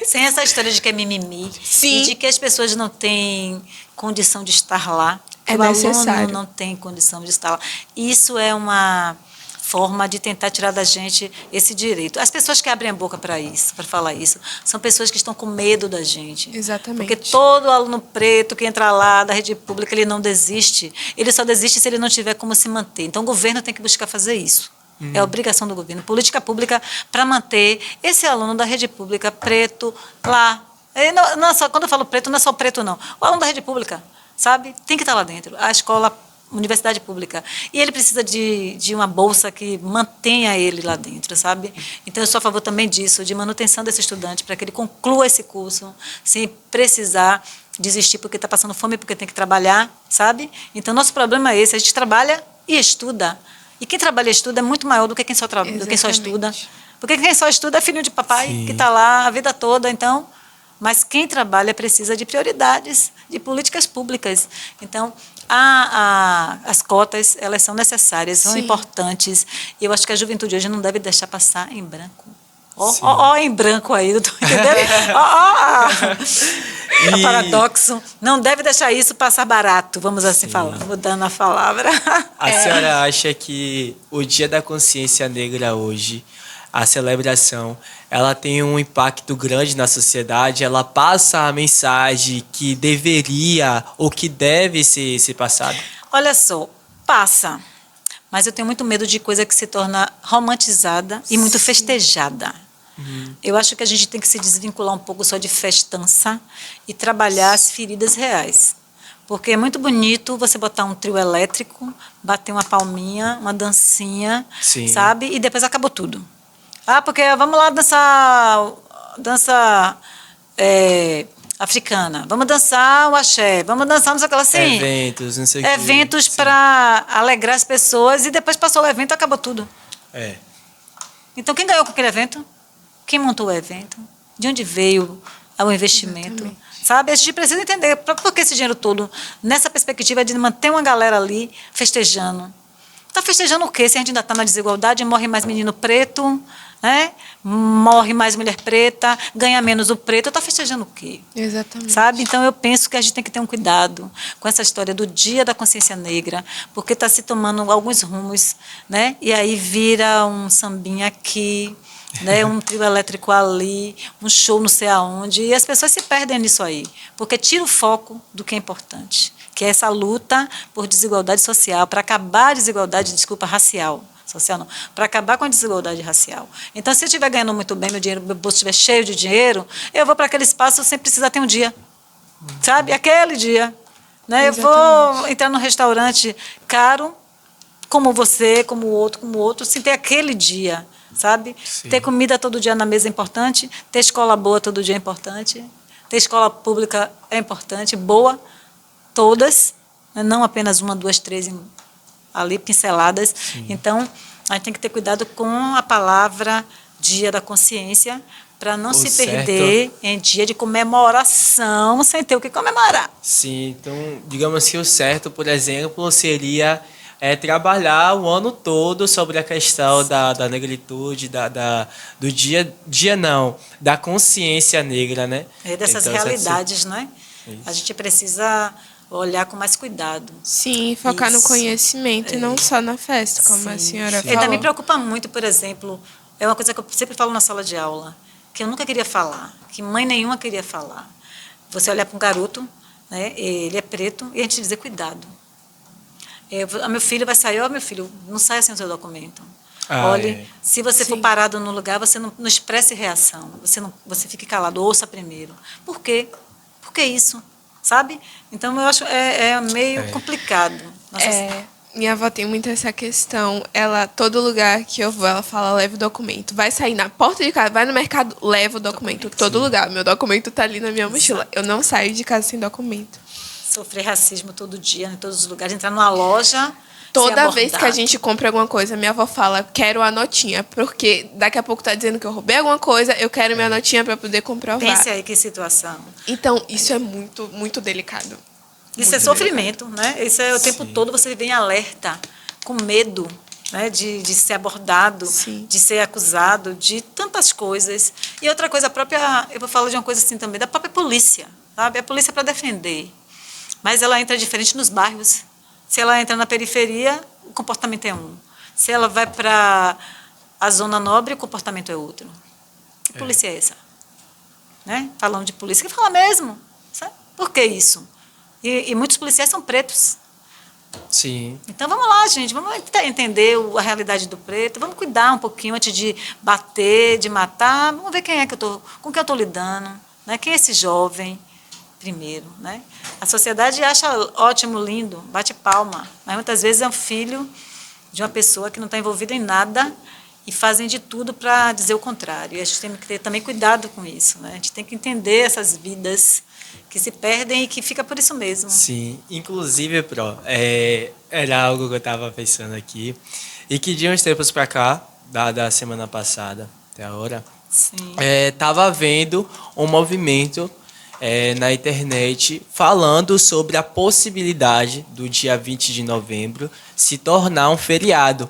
Speaker 3: Sem essa história de que é mimimi.
Speaker 2: Sim.
Speaker 3: E de que as pessoas não têm condição de estar lá.
Speaker 2: É
Speaker 3: o
Speaker 2: necessário.
Speaker 3: aluno não tem condição de estar lá. Isso é uma forma de tentar tirar da gente esse direito. As pessoas que abrem a boca para isso, para falar isso, são pessoas que estão com medo da gente.
Speaker 2: Exatamente.
Speaker 3: Porque todo aluno preto que entra lá da rede pública, ele não desiste. Ele só desiste se ele não tiver como se manter. Então, o governo tem que buscar fazer isso. É obrigação do governo. Política pública para manter esse aluno da rede pública preto lá, E não é só, quando eu falo preto, não é só preto, não. O aluno da rede pública, sabe? Tem que estar lá dentro. A escola, universidade pública. E ele precisa de uma bolsa que mantenha ele lá dentro, sabe? Então, eu sou a favor também disso, de manutenção desse estudante, para que ele conclua esse curso, sem precisar desistir porque está passando fome, porque tem que trabalhar, sabe? Então, nosso problema é esse, a gente trabalha e estuda. E quem trabalha e estuda é muito maior do que quem só estuda. Porque quem só estuda é filho de papai, que está lá a vida toda, então... Mas quem trabalha precisa de prioridades, de políticas públicas. Então, as cotas, elas são necessárias, são importantes. E eu acho que a juventude hoje não deve deixar passar em branco. Ó, em branco aí, não estou entendendo? Paradoxo. Não deve deixar isso passar barato, vamos assim falar, mudando a palavra.
Speaker 1: A senhora acha que o Dia da Consciência Negra hoje, a celebração, ela tem um impacto grande na sociedade? Ela passa a mensagem que deveria ou que deve ser passada?
Speaker 3: Olha só, passa. Mas eu tenho muito medo de coisa que se torna romantizada e muito festejada. Eu acho que a gente tem que se desvincular um pouco só de festança e trabalhar as feridas reais. Porque é muito bonito você botar um trio elétrico, bater uma palminha, uma dancinha, sabe? E depois acabou tudo. Porque vamos lá dançar dança africana, vamos dançar o axé, vamos dançar não sei o que lá, assim.
Speaker 1: Eventos, não sei o que.
Speaker 3: Eventos para alegrar as pessoas e depois passou o evento e acabou tudo. Então, quem ganhou com aquele evento? Quem montou o evento? De onde veio o investimento? Exatamente. Sabe? A gente precisa entender por que esse dinheiro todo, nessa perspectiva de manter uma galera ali festejando. Está festejando o quê? Se a gente ainda está na desigualdade, morre mais menino preto, né? Morre mais mulher preta, ganha menos o preto, está festejando o quê?
Speaker 2: Exatamente.
Speaker 3: Sabe? Então, eu penso que a gente tem que ter um cuidado com essa história do Dia da Consciência Negra, porque está se tomando alguns rumos, né? E aí vira um sambinha aqui, né? Um trio elétrico ali, um show não sei aonde, e as pessoas se perdem nisso aí, porque tira o foco do que é importante, que é essa luta por desigualdade social, para acabar a desigualdade, desculpa, racial. Social não, para acabar com a desigualdade racial. Então, se eu estiver ganhando muito bem, meu bolso estiver cheio de dinheiro, eu vou para aquele espaço sem precisar ter um dia. Sabe? Aquele dia. Né? Eu vou entrar num restaurante caro, como você, como o outro, sem ter aquele dia. Sabe? Ter comida todo dia na mesa é importante, ter escola boa todo dia é importante, ter escola pública é importante, boa, todas, não apenas uma, duas, três ali pinceladas. Então, a gente tem que ter cuidado com a palavra Dia da Consciência, para não se perder em dia de comemoração, sem ter o que comemorar.
Speaker 1: Sim, então, digamos que o certo, por exemplo, seria trabalhar o ano todo sobre a questão da negritude, do dia não, da consciência negra, né?
Speaker 3: Dessas então, realidades, né? A gente precisa olhar com mais cuidado.
Speaker 2: Sim, focar no conhecimento e não só na festa, como a senhora falou.
Speaker 3: Ainda me preocupa muito, por exemplo, é uma coisa que eu sempre falo na sala de aula, que eu nunca queria falar, que mãe nenhuma queria falar. Você olhar para um garoto, né, ele é preto, e a gente dizer, cuidado. Meu filho vai sair, meu filho, não saia sem o seu documento. Olhe, se você for parado no lugar, você não expresse reação, você fique calado, ouça primeiro. Por quê? Por que isso? Sabe? Então, eu acho meio complicado.
Speaker 2: Minha avó tem muito essa questão. Todo lugar que eu vou, ela fala, leva o documento. Vai sair na porta de casa, vai no mercado, leva o documento. Todo lugar. Meu documento está ali na minha mochila. Eu não saio de casa sem documento.
Speaker 3: Sofrer racismo todo dia, em todos os lugares. Entrar numa loja...
Speaker 2: Toda vez que a gente compra alguma coisa, minha avó fala, quero a notinha, porque daqui a pouco tá dizendo que eu roubei alguma coisa, eu quero minha notinha para poder comprovar.
Speaker 3: Pense aí que situação.
Speaker 2: Então, isso é muito, muito delicado.
Speaker 3: Isso muito é sofrimento, delicado. Né? Isso é o tempo todo você vem alerta, com medo, né? de ser abordado, de ser acusado, de tantas coisas. E outra coisa, eu vou falar de uma coisa assim também, da própria polícia, sabe? A polícia é para defender, mas ela entra diferente nos bairros. Se ela entra na periferia, o comportamento é um. Se ela vai para a zona nobre, o comportamento é outro. Que polícia é essa? Né? Falando de polícia, que fala mesmo. Sabe? Por que isso? E muitos policiais são pretos.
Speaker 1: Sim.
Speaker 3: Então, vamos lá, gente. Vamos entender a realidade do preto. Vamos cuidar um pouquinho antes de bater, de matar. Vamos ver com quem eu estou lidando. né? Quem é esse jovem, primeiro, né? A sociedade acha ótimo, lindo, bate palma, mas muitas vezes é um filho de uma pessoa que não está envolvida em nada e fazem de tudo para dizer o contrário. E a gente tem que ter também cuidado com isso, né? A gente tem que entender essas vidas que se perdem e que fica por isso mesmo.
Speaker 1: Sim, inclusive, era algo que eu estava pensando aqui, e que de uns tempos para cá, da semana passada até agora,
Speaker 3: Sim.
Speaker 1: Tava vendo um movimento na internet falando sobre a possibilidade do dia 20 de novembro se tornar um feriado.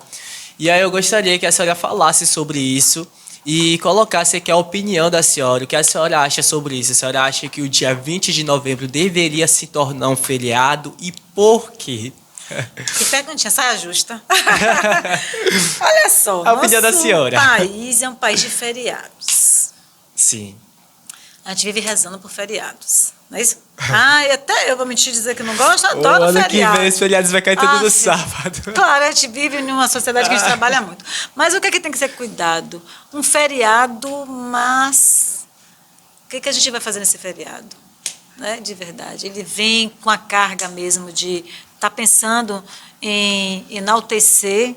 Speaker 1: E aí eu gostaria que a senhora falasse sobre isso e colocasse aqui a opinião da senhora. O que a senhora acha sobre isso? A senhora acha que o dia 20 de novembro deveria se tornar um feriado e por quê?
Speaker 3: Que perguntinha, saia justa. Olha só,
Speaker 1: A opinião da senhora.
Speaker 3: Nosso país é um país de feriados.
Speaker 1: Sim.
Speaker 3: A gente vive rezando por feriados, não é isso? E até eu vou mentir dizer que não gosto,
Speaker 1: O
Speaker 3: adoro
Speaker 1: ano
Speaker 3: feriado.
Speaker 1: que vem os feriados vai cair tudo no
Speaker 3: Sim.
Speaker 1: sábado.
Speaker 3: Claro, a gente vive numa sociedade que a gente trabalha muito. Mas o que é que tem que ser cuidado? Um feriado, mas o que é que a gente vai fazer nesse feriado? Né? De verdade. Ele vem com a carga mesmo de estar pensando em enaltecer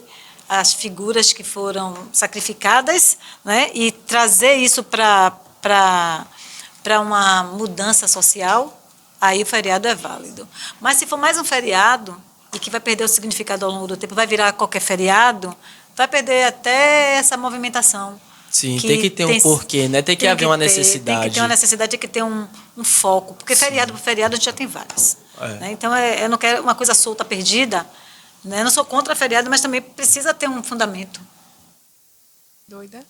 Speaker 3: as figuras que foram sacrificadas, né? E trazer isso para uma mudança social, aí o feriado é válido. Mas se for mais um feriado, e que vai perder o significado ao longo do tempo, vai virar qualquer feriado, vai perder até essa movimentação.
Speaker 1: Sim, tem que ter um porquê, né? Tem que haver uma necessidade.
Speaker 3: Tem que ter uma necessidade, tem que ter um foco, porque feriado por feriado a gente já tem vários. Né? Então, eu não quero uma coisa solta, perdida. Né? Eu não sou contra feriado, mas também precisa ter um fundamento.
Speaker 2: Doida?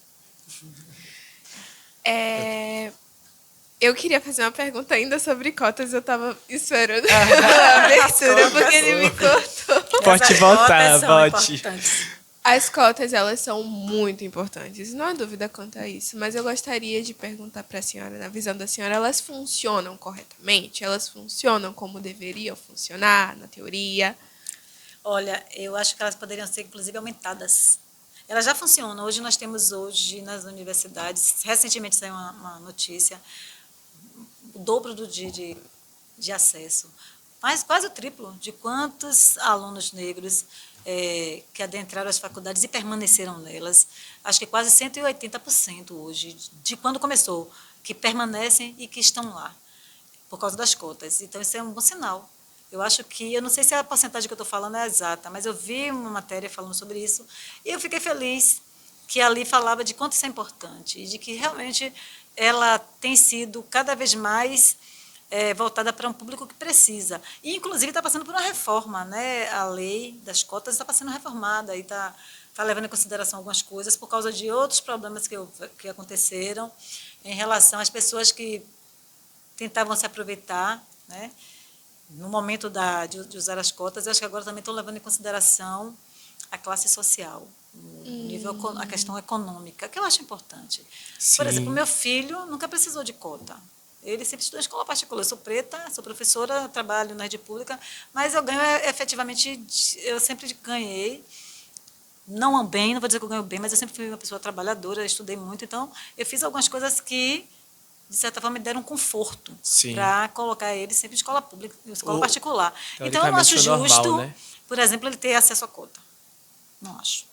Speaker 2: Eu queria fazer uma pergunta ainda sobre cotas. Eu estava esperando a abertura, porque ele me cortou.
Speaker 1: Pode voltar, volte.
Speaker 2: As cotas, elas são muito importantes, não há dúvida quanto a isso, mas eu gostaria de perguntar para a senhora, na visão da senhora, elas funcionam corretamente? Elas funcionam como deveriam funcionar, na teoria?
Speaker 3: Olha, eu acho que elas poderiam ser, inclusive, aumentadas. Elas já funcionam. Hoje nós temos nas universidades, recentemente saiu uma notícia, o dobro de acesso, mas quase o triplo de quantos alunos negros que adentraram as faculdades e permaneceram nelas. Acho que quase 180% hoje, de quando começou, que permanecem e que estão lá, por causa das cotas. Então, isso é um bom sinal. Eu acho que, eu não sei se a porcentagem que eu estou falando é exata, mas eu vi uma matéria falando sobre isso e eu fiquei feliz que ali falava de quanto isso é importante e de que realmente ela tem sido cada vez mais voltada para um público que precisa. E, inclusive, está passando por uma reforma, né? A lei das cotas está sendo reformada e está levando em consideração algumas coisas por causa de outros problemas que aconteceram em relação às pessoas que tentavam se aproveitar, né? No momento de usar as cotas. Eu acho que agora também estão levando em consideração a classe social, a questão econômica, que eu acho importante.
Speaker 1: Sim.
Speaker 3: Por exemplo, meu filho nunca precisou de cota. Ele sempre estudou em escola particular. Eu sou preta, sou professora, trabalho na rede pública, mas eu ganho efetivamente, eu sempre ganhei, não bem, não vou dizer que eu ganho bem, mas eu sempre fui uma pessoa trabalhadora, estudei muito, então eu fiz algumas coisas que, de certa forma, me deram conforto para colocar ele sempre em escola pública, em escola particular. Então, eu não acho justo, normal, né? Por exemplo, ele ter acesso à cota. Não acho.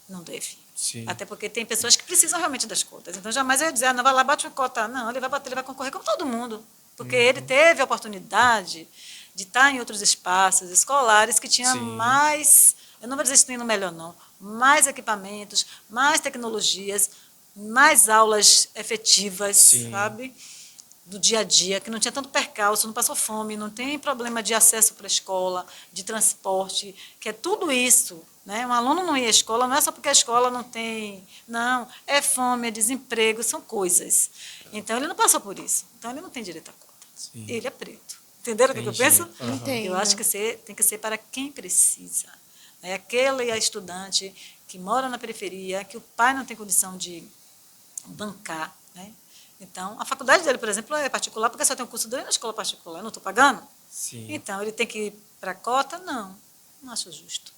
Speaker 3: Não deve. Sim. Até porque tem pessoas que precisam realmente das cotas. Então, jamais eu ia dizer, não, vai lá, bate uma cota. Não, ele vai bater, ele vai concorrer como todo mundo. Porque ele teve a oportunidade de estar em outros espaços escolares que tinham mais, eu não vou dizer ensino melhor, não, mais equipamentos, mais tecnologias, mais aulas efetivas, sabe? Do dia a dia, que não tinha tanto percalço, não passou fome, não tem problema de acesso para a escola, de transporte, que é tudo isso. Né? Um aluno não ir à escola, não é só porque a escola não tem... Não, é fome, é desemprego, são coisas. Então, ele não passou por isso. Então, ele não tem direito à cota. Sim. Ele é preto. Entenderam o que eu penso?
Speaker 2: Entendo.
Speaker 3: Eu acho que tem que ser para quem precisa. É aquele estudante que mora na periferia, que o pai não tem condição de bancar. Né? Então, a faculdade dele, por exemplo, é particular, porque só tem o curso dele na escola particular. Eu não estou pagando? Sim. Então, ele tem que ir para a cota? Não acho justo.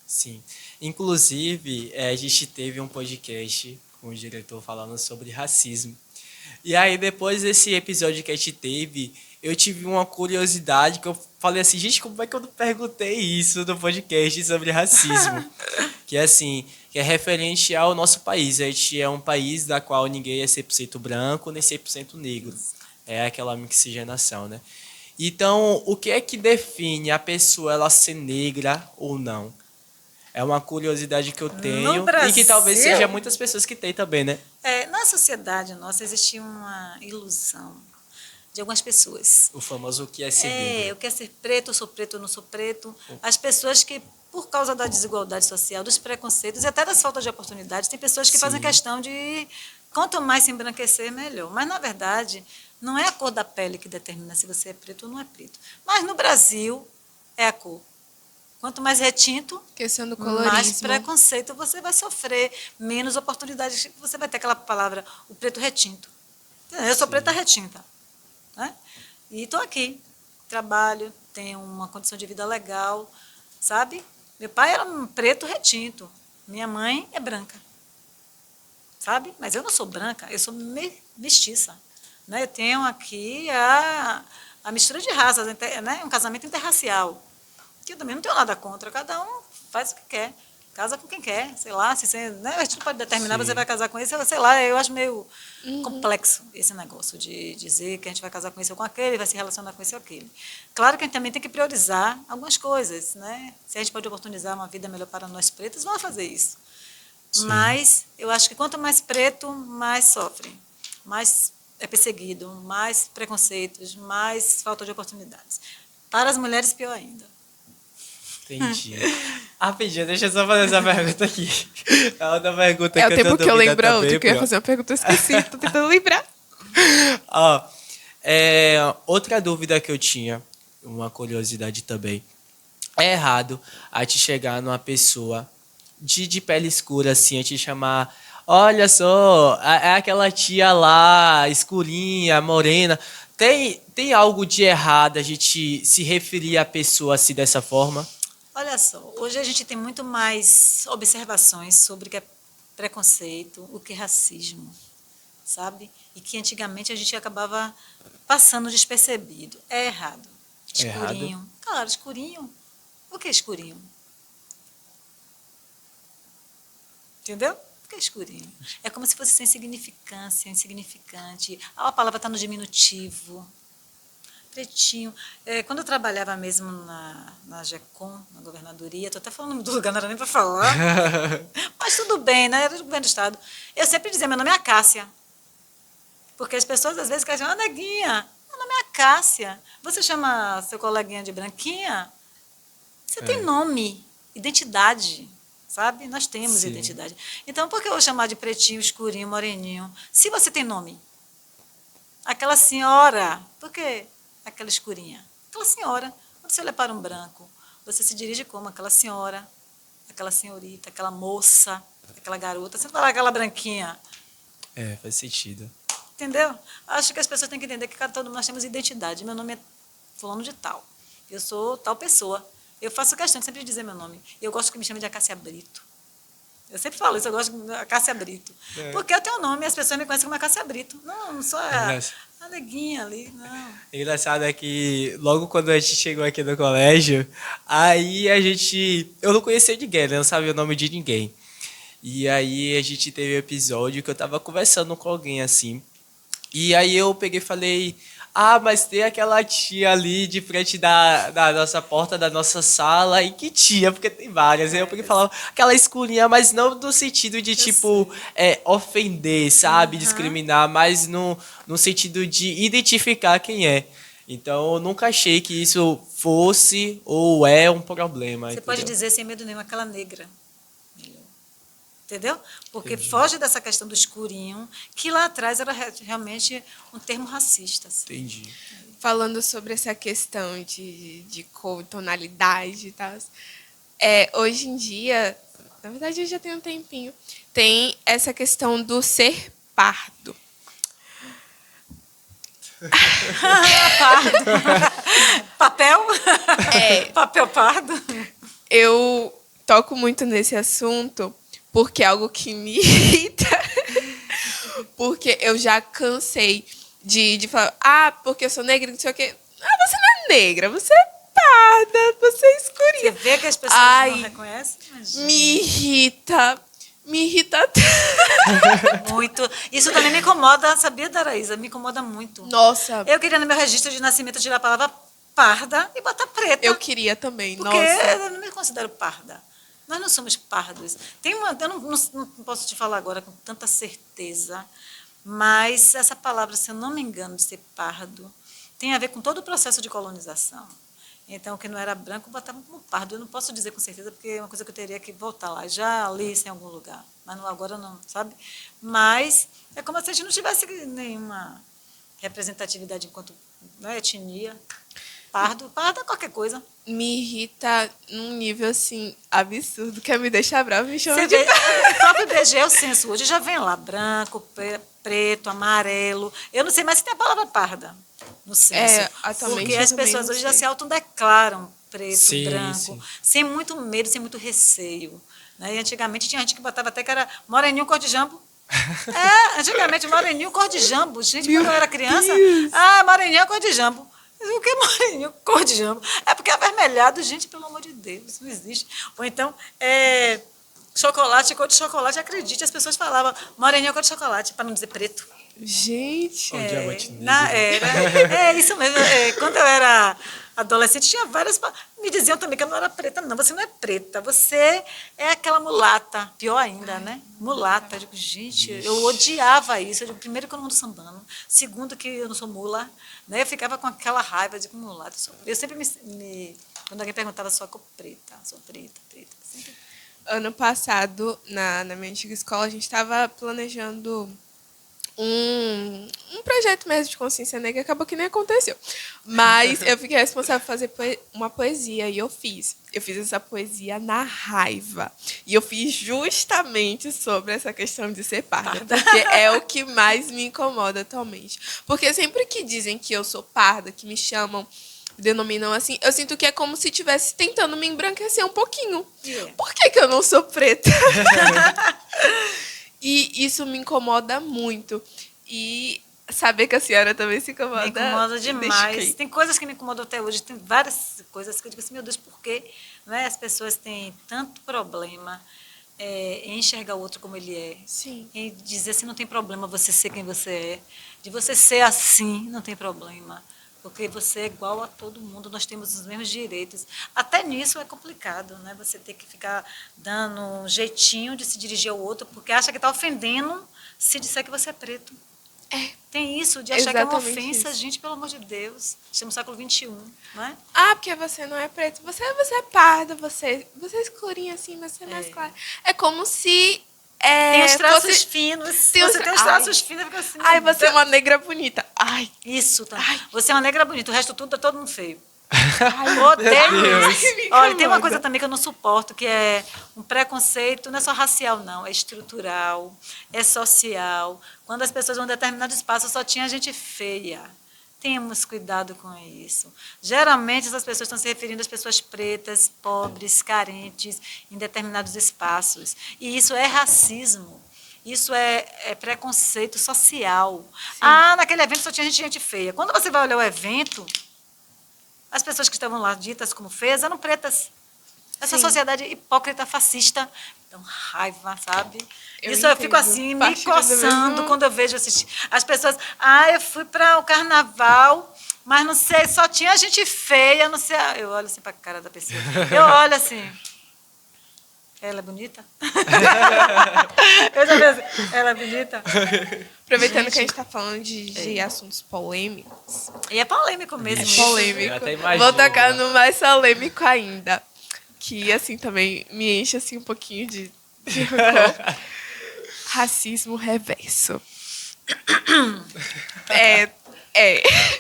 Speaker 1: Sim. Inclusive, a gente teve um podcast com o diretor falando sobre racismo. E aí, depois desse episódio que a gente teve, eu tive uma curiosidade que eu falei assim, gente, como é que eu não perguntei isso no podcast sobre racismo? Que é assim, que é referente ao nosso país. A gente é um país da qual ninguém é 100% branco nem 100% negro. É aquela mixigenação, né? Então, o que é que define a pessoa ela ser negra ou não? É uma curiosidade que eu tenho e que talvez seja muitas pessoas que têm também, né?
Speaker 3: Na sociedade nossa existe uma ilusão de algumas pessoas.
Speaker 1: O famoso o que é ser negro.
Speaker 3: Eu quero ser preto, eu não sou preto. As pessoas que, por causa da desigualdade social, dos preconceitos e até das faltas de oportunidades, tem pessoas que fazem questão de quanto mais se embranquecer, melhor. Mas, na verdade, não é a cor da pele que determina se você é preto ou não é preto. Mas, no Brasil, é a cor. Quanto mais retinto,
Speaker 2: questão do colorismo,
Speaker 3: mais preconceito você vai sofrer, menos oportunidades. Você vai ter aquela palavra, o preto retinto. Eu sou preta retinta. Né? E estou aqui, trabalho, tenho uma condição de vida legal, sabe? Meu pai era um preto retinto, minha mãe é branca, sabe? Mas eu não sou branca, eu sou mestiça. Né? Eu tenho aqui a mistura de raças, né? Um casamento interracial. Que eu também não tenho nada contra, cada um faz o que quer, casa com quem quer, sei lá, se você, né, a gente não pode determinar, você vai casar com esse, sei lá, eu acho meio complexo esse negócio de dizer que a gente vai casar com esse ou com aquele, vai se relacionar com esse ou aquele. Claro que a gente também tem que priorizar algumas coisas, né? Se a gente pode oportunizar uma vida melhor para nós pretos, vamos fazer isso. Sim. Mas eu acho que quanto mais preto, mais sofre, mais é perseguido, mais preconceitos, mais falta de oportunidades. Para as mulheres, pior ainda.
Speaker 1: Entendi. Rapidinho, deixa eu só fazer essa pergunta aqui. A outra pergunta
Speaker 2: é
Speaker 1: que
Speaker 2: o tempo que eu lembro a outra,
Speaker 1: também,
Speaker 2: que eu ia fazer uma pergunta, eu esqueci, tô tentando lembrar.
Speaker 1: Ó, outra dúvida que eu tinha, uma curiosidade também. É errado a gente chegar numa pessoa de pele escura, assim, a gente chamar, olha só, é aquela tia lá, escurinha, morena. Tem algo de errado a gente se referir à pessoa assim dessa forma?
Speaker 3: Olha só, hoje a gente tem muito mais observações sobre o que é preconceito, o que é racismo, sabe? E que antigamente a gente acabava passando despercebido. É errado. Escurinho.
Speaker 1: Errado.
Speaker 3: Claro, escurinho. O que é escurinho? Entendeu? O que é escurinho? É como se fosse sem significância, insignificante. A palavra está no diminutivo. Pretinho. Quando eu trabalhava mesmo na GECOM, na governadoria, estou até falando do lugar, não era nem para falar, mas tudo bem, né? Era do governo do Estado. Eu sempre dizia, meu nome é Acácia. Porque as pessoas às vezes querem dizer, neguinha, meu nome é Acácia. Você chama seu coleguinha de branquinha? Você tem nome, identidade, sabe? Nós temos identidade. Então, por que eu vou chamar de pretinho, escurinho, moreninho? Se você tem nome. Aquela senhora, por quê? Aquela escurinha. Aquela senhora. Quando você olha para um branco, você se dirige como aquela senhora, aquela senhorita, aquela moça, aquela garota. Você não fala aquela branquinha.
Speaker 1: Faz sentido.
Speaker 3: Entendeu? Acho que as pessoas têm que entender que todo mundo nós temos identidade. Meu nome é fulano de tal. Eu sou tal pessoa. Eu faço questão de sempre dizer meu nome. E eu gosto que me chamem de Acácia Brito. Eu sempre falo isso, eu gosto de Acácia Brito. Porque eu tenho um nome e as pessoas me conhecem como Acácia Brito. Não sou a neguinha ali, não.
Speaker 1: Engraçado é que logo quando a gente chegou aqui no colégio, aí eu não conhecia ninguém, né? Não sabia o nome de ninguém. E aí a gente teve um episódio que eu tava conversando com alguém assim. E aí eu peguei e falei, mas tem aquela tia ali de frente da nossa porta, da nossa sala. E que tia? Porque tem várias. Aí eu peguei e falava aquela escurinha, mas não no sentido de, ofender, sabe? Discriminar, mas no sentido de identificar quem é. Então, eu nunca achei que isso fosse ou é um problema.
Speaker 3: Você
Speaker 1: entendeu?
Speaker 3: pode dizer sem medo nenhum, aquela negra. Entendeu? Porque foge dessa questão do escurinho, que lá atrás era realmente um termo racista. Assim.
Speaker 1: Entendi.
Speaker 2: Falando sobre essa questão de cor, tonalidade e tal, hoje em dia, na verdade eu já tenho um tempinho, tem essa questão do ser pardo.
Speaker 3: Pardo. Papel? Papel pardo?
Speaker 2: Eu toco muito nesse assunto porque é algo que me irrita. Porque eu já cansei de falar, porque eu sou negra, não sei o quê. Ah, você não é negra, você é parda, você é escurinha.
Speaker 3: Você vê que as pessoas não reconhecem? Imagina.
Speaker 2: Me irrita até.
Speaker 3: Muito. Isso também me incomoda, sabia, Daraísa? Me incomoda muito.
Speaker 2: Nossa,
Speaker 3: Eu queria no meu registro de nascimento tirar a palavra parda e botar preta.
Speaker 2: eu queria também,
Speaker 3: Porque
Speaker 2: nossa.
Speaker 3: eu não me considero parda. Nós não somos pardos. Eu não posso te falar agora com tanta certeza, mas essa palavra, se eu não me engano, de ser pardo, tem a ver com todo o processo de colonização. Então, o que não era branco, botava como pardo. Eu não posso dizer com certeza, porque é uma coisa que eu teria que voltar lá. Já li isso em algum lugar, mas não, agora não, sabe? Mas é como se a gente não tivesse nenhuma representatividade enquanto etnia. Pardo é qualquer coisa.
Speaker 2: Me irrita num nível, assim, absurdo, que me deixa brava, me chama
Speaker 3: Você
Speaker 2: de...
Speaker 3: vê, o próprio IBGE, o censo hoje já vem lá, branco, preto, amarelo. Eu não sei mais se tem a palavra parda no censo.
Speaker 2: Atualmente
Speaker 3: Porque
Speaker 2: eu
Speaker 3: as
Speaker 2: também
Speaker 3: pessoas
Speaker 2: não
Speaker 3: hoje já
Speaker 2: sei.
Speaker 3: se autodeclaram preto,
Speaker 1: Sim,
Speaker 3: branco,
Speaker 1: sim.
Speaker 3: sem muito medo, sem muito receio. Né? E antigamente tinha gente que botava até que era moreninho cor de jambo. Antigamente moreninho cor de jambo. Gente, quando eu era criança, moreninho cor de jambo. O que é moreninho cor de jambo? É porque é avermelhado, gente, pelo amor de Deus, isso não existe. Ou então, chocolate, cor de chocolate, acredite, as pessoas falavam moreninho cor de chocolate, para não dizer preto.
Speaker 2: Gente,
Speaker 1: Um diamante negro.
Speaker 3: É isso mesmo. Quando eu era adolescente, tinha várias. Me diziam também que eu não era preta. Não, você não é preta. Você é aquela mulata. Pior ainda, né? Mulata. Eu digo, gente, eu odiava isso. Eu digo, primeiro, que eu não ando sambando. Segundo, que eu não sou mula. Né? Eu ficava com aquela raiva de mulata. Eu sempre quando alguém perguntava, sou preta. Sou preta. Sempre.
Speaker 2: ano passado, na minha antiga escola, a gente estava planejando um projeto mesmo de consciência negra, acabou que nem aconteceu. Mas eu fiquei responsável por fazer uma poesia e eu fiz. Eu fiz essa poesia na raiva. E eu fiz justamente sobre essa questão de ser parda, porque é o que mais me incomoda atualmente. Porque sempre que dizem que eu sou parda, que me chamam, denominam assim, eu sinto que é como se estivesse tentando me embranquecer um pouquinho. Por que eu não sou preta? E isso me incomoda muito. E saber que a senhora também se incomoda.
Speaker 3: Me incomoda demais. Tem coisas que me incomodam até hoje. Tem várias coisas que eu digo assim, meu Deus, por quê? Não é? As pessoas têm tanto problema em enxergar o outro como ele é.
Speaker 2: Sim.
Speaker 3: Em dizer assim, não tem problema você ser quem você é. De você ser assim, não tem problema. Porque você é igual a todo mundo, nós temos os mesmos direitos. Até nisso é complicado, né? Você ter que ficar dando um jeitinho de se dirigir ao outro, porque acha que está ofendendo se disser que você é preto. Tem isso, de achar que é uma ofensa, isso. Gente, pelo amor de Deus. Estamos no século XXI, não é?
Speaker 2: Porque você não é preto, você é parda, você é escurinha assim, mas você é mais clara. É como se...
Speaker 3: tem os traços finos. Você tem os traços finos, fica assim.
Speaker 2: Ai, você é uma negra bonita. Ai.
Speaker 3: Isso, tá. Você é uma negra bonita, o resto tudo é todo mundo feio. Odeio isso. Olha, tem uma coisa também que eu não suporto, que é um preconceito, não é só racial, não, é estrutural, é social. Quando as pessoas vão em determinado espaço, só tinha gente feia. Temos cuidado com isso. Geralmente, essas pessoas estão se referindo às pessoas pretas, pobres, carentes, em determinados espaços. E isso é racismo. Isso é preconceito social. Sim. Naquele evento só tinha gente feia. Quando você vai olhar o evento, as pessoas que estavam lá ditas como feias eram pretas. Essa sociedade hipócrita, fascista, então raiva, sabe? Eu fico assim, me coçando quando eu vejo as pessoas. Eu fui para o carnaval, mas não sei, só tinha gente feia, não sei. Eu olho assim para a cara da pessoa. Eu olho assim. Ela é bonita? Eu já penso, ela é bonita?
Speaker 2: Aproveitando que a gente está falando de assuntos polêmicos.
Speaker 3: E é polêmico mesmo.
Speaker 2: É polêmico. Vou tocar no mais polêmico ainda. Que, assim, também me enche assim, um pouquinho de racismo reverso.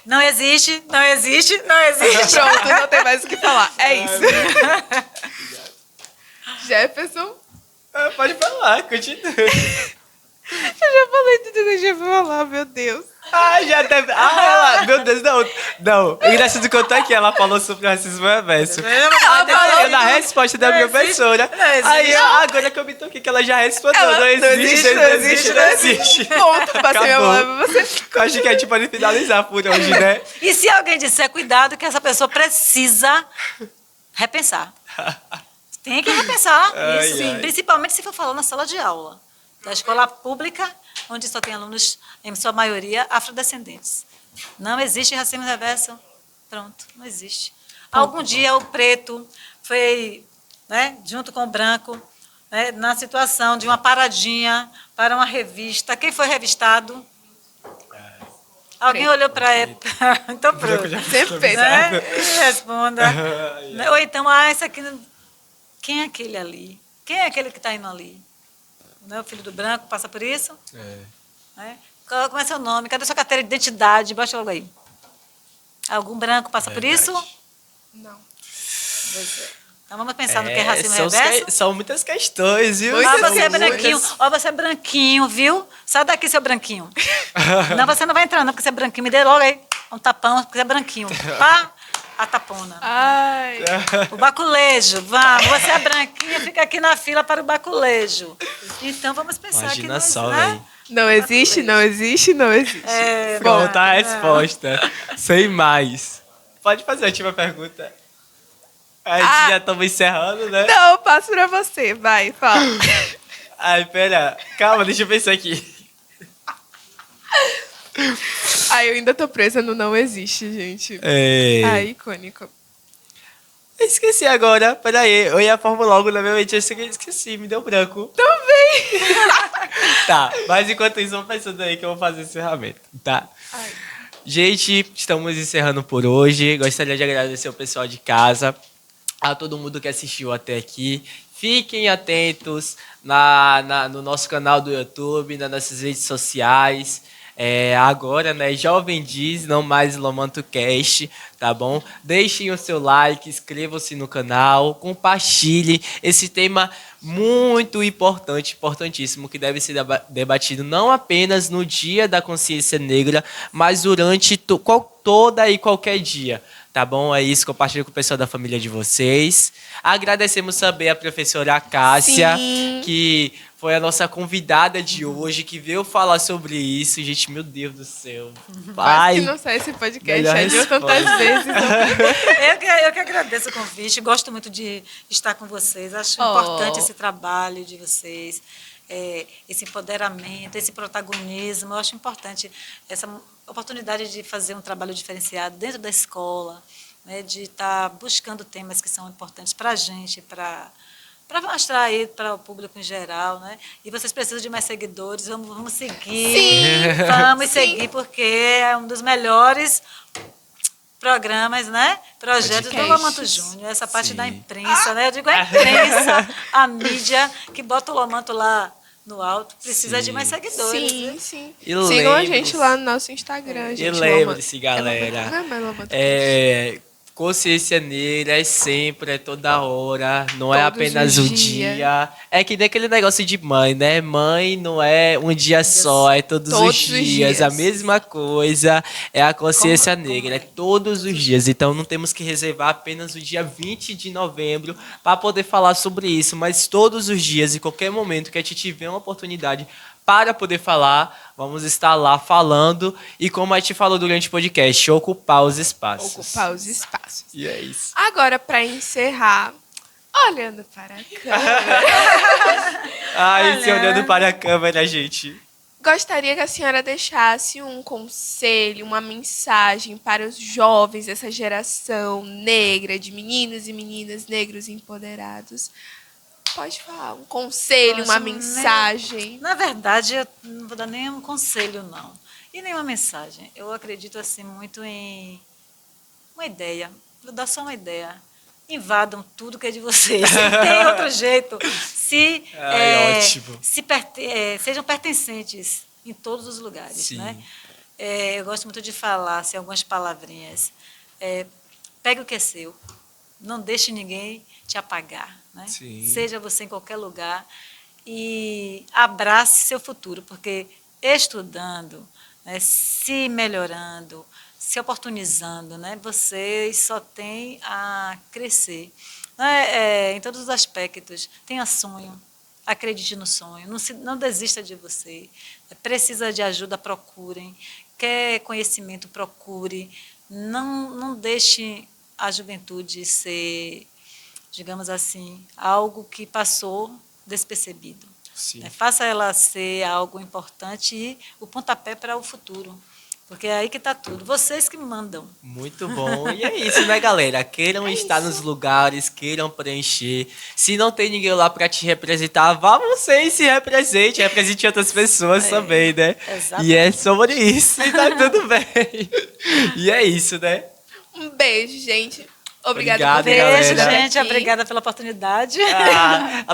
Speaker 3: Não existe.
Speaker 2: Pronto, não tem mais o que falar. É isso. Jefferson.
Speaker 1: Pode falar, continua.
Speaker 2: Eu já falei tudo que eu tinha pra falar, meu Deus.
Speaker 1: Já deve. Meu Deus, não. Não. O engraçado que eu tô aqui, ela falou sobre o racismo reverso. Na resposta da minha professora. Aí, agora que eu me toquei, que ela já respondeu. Não existe.
Speaker 2: Ponto, passei minha mão pra você.
Speaker 1: Eu acho que a gente pode finalizar por hoje, né?
Speaker 3: E se alguém disser, cuidado, que essa pessoa precisa repensar. Tem que repensar isso,
Speaker 1: ai.
Speaker 3: principalmente se for falar na sala de aula. Da escola pública, onde só tem alunos, em sua maioria, afrodescendentes. Não existe racismo reverso. Pronto, não existe. Algum dia o preto foi, né, junto com o branco, né, na situação de uma paradinha para uma revista. Quem foi revistado? Alguém olhou para ele. Então, pronto.
Speaker 2: Sempre fez.
Speaker 3: Né? Responda. Ou então, esse aqui. Quem é aquele ali? Quem é aquele que está indo ali? Não é o filho do branco, passa por isso? Né? Como é seu nome? Cadê sua carteira de identidade? Baixa logo aí. Algum branco passa por isso?
Speaker 2: Não.
Speaker 3: Então vamos pensar no que é racismo reverso?
Speaker 1: São muitas questões, viu?
Speaker 3: Você é branquinho. Você é branquinho, viu? Sai daqui, seu branquinho. Não, você não vai entrar, não, porque você é branquinho. Me dê logo aí um tapão, porque você é branquinho. Pá, a tapona.
Speaker 2: Ai.
Speaker 3: O baculejo, vamos. Você é branquinha, fica aqui na fila para o baculejo. Então vamos pensar aqui.
Speaker 1: Imagina só,
Speaker 3: né?
Speaker 1: velho.
Speaker 2: Não existe, não existe, não existe.
Speaker 1: Pronto, a resposta. Sem mais. Pode fazer a última pergunta. A gente já estamos encerrando, né?
Speaker 2: Não, eu passo pra você. Vai, fala.
Speaker 1: Ai, pera. Calma, deixa eu pensar aqui.
Speaker 2: Ai, eu ainda tô presa no não existe, gente. Ai, icônico.
Speaker 1: Eu esqueci agora. Peraí, eu ia formular algo na minha mente. Eu esqueci, me deu branco.
Speaker 2: Também.
Speaker 1: Tá, mas enquanto isso, vamos pensando aí que eu vou fazer o encerramento, tá?
Speaker 2: Ai.
Speaker 1: Gente, estamos encerrando por hoje. Gostaria de agradecer ao pessoal de casa, a todo mundo que assistiu até aqui. Fiquem atentos no nosso canal do YouTube, nas nossas redes sociais. Agora, né, Jovem Diz, não mais Lomanto Cast, tá bom? Deixem o seu like, inscrevam-se no canal, compartilhem esse tema muito importante, importantíssimo, que deve ser debatido não apenas no Dia da Consciência Negra, mas durante toda e qualquer dia. Tá bom? É isso, compartilhe com o pessoal da família de vocês. Agradecemos também a professora Cássia, que foi a nossa convidada de hoje, que veio falar sobre isso. Gente, meu Deus do céu.
Speaker 2: Quase que não sai esse podcast, já deu tantas vezes.
Speaker 3: Eu que agradeço o convite, gosto muito de estar com vocês. Acho importante esse trabalho de vocês, esse empoderamento, esse protagonismo. Eu acho importante essa oportunidade de fazer um trabalho diferenciado dentro da escola, né, de estar buscando temas que são importantes para a gente, para mostrar aí para o público em geral, né? E vocês precisam de mais seguidores, vamos seguir.
Speaker 2: Sim.
Speaker 3: Vamos seguir, porque é um dos melhores programas, né? Projetos do Lomanto Júnior, essa parte da imprensa, né? Eu digo a imprensa, a mídia, que bota o Lomanto lá no alto, precisa de mais seguidores.
Speaker 2: Sim, sim.
Speaker 1: E
Speaker 2: sigam a gente lá no nosso Instagram, gente.
Speaker 1: E lembre-se, galera.
Speaker 2: Não é mais Lomanto.
Speaker 1: Consciência negra é sempre, é toda hora, não é
Speaker 2: Todos
Speaker 1: apenas
Speaker 2: os
Speaker 1: um
Speaker 2: dias.
Speaker 1: dia. É que nem aquele negócio de mãe, né? Mãe não é um dia só, é todos os dias. A mesma coisa é a consciência negra, é todos os dias. Então não temos que reservar apenas o dia 20 de novembro para poder falar sobre isso, mas todos os dias, em qualquer momento que a gente tiver uma oportunidade para poder falar, vamos estar lá falando e, como a gente falou durante o podcast, ocupar os espaços.
Speaker 2: Ocupar os espaços.
Speaker 1: E é isso.
Speaker 2: Agora, para encerrar, olhando para a câmera,
Speaker 1: Esse olhando para a câmera, gente.
Speaker 2: gostaria que a senhora deixasse um conselho, uma mensagem para os jovens dessa geração negra, de meninos e meninas negros empoderados. Pode falar, um conselho, uma mensagem.
Speaker 3: Na verdade, eu não vou dar nenhum conselho, não. E nenhuma mensagem. Eu acredito assim muito em uma ideia. Vou dar só uma ideia. Invadam tudo que é de vocês. Não tem outro jeito.
Speaker 1: Ótimo.
Speaker 3: Sejam pertencentes em todos os lugares.
Speaker 1: Sim.
Speaker 3: Né? Eu gosto muito de falar assim, algumas palavrinhas. Pegue o que é seu. Não deixe ninguém te apagar. Né? Seja você em qualquer lugar e abrace seu futuro, porque estudando né, se melhorando, se oportunizando, né, vocês só têm a crescer. Em todos os aspectos. Tenha sonho, acredite no sonho, não desista de você. Precisa de ajuda, procurem. Quer conhecimento, procure. Não deixe a juventude ser, digamos assim, algo que passou despercebido. Faça ela ser algo importante e o pontapé para o futuro. Porque é aí que está tudo. Vocês que mandam.
Speaker 1: Muito bom. E é isso, né, galera? Queiram estar nos lugares, queiram preencher. Se não tem ninguém lá para te representar, vá você e se represente outras pessoas também, né?
Speaker 3: Exatamente.
Speaker 1: E é sobre isso e tá tudo bem. E é isso, né?
Speaker 2: Um beijo, gente. Obrigada
Speaker 1: Obrigado,
Speaker 2: por ter
Speaker 3: Beijo,
Speaker 1: galera.
Speaker 3: gente. Obrigada pela oportunidade.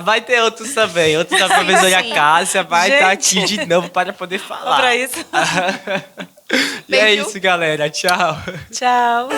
Speaker 1: Vai ter outros também. Outros da professora
Speaker 2: sim.
Speaker 1: Cássia vai estar
Speaker 3: Gente.
Speaker 1: aqui de novo para poder falar.
Speaker 3: Para isso.
Speaker 1: E é
Speaker 2: Beijo.
Speaker 1: isso, galera. Tchau.
Speaker 3: Tchau.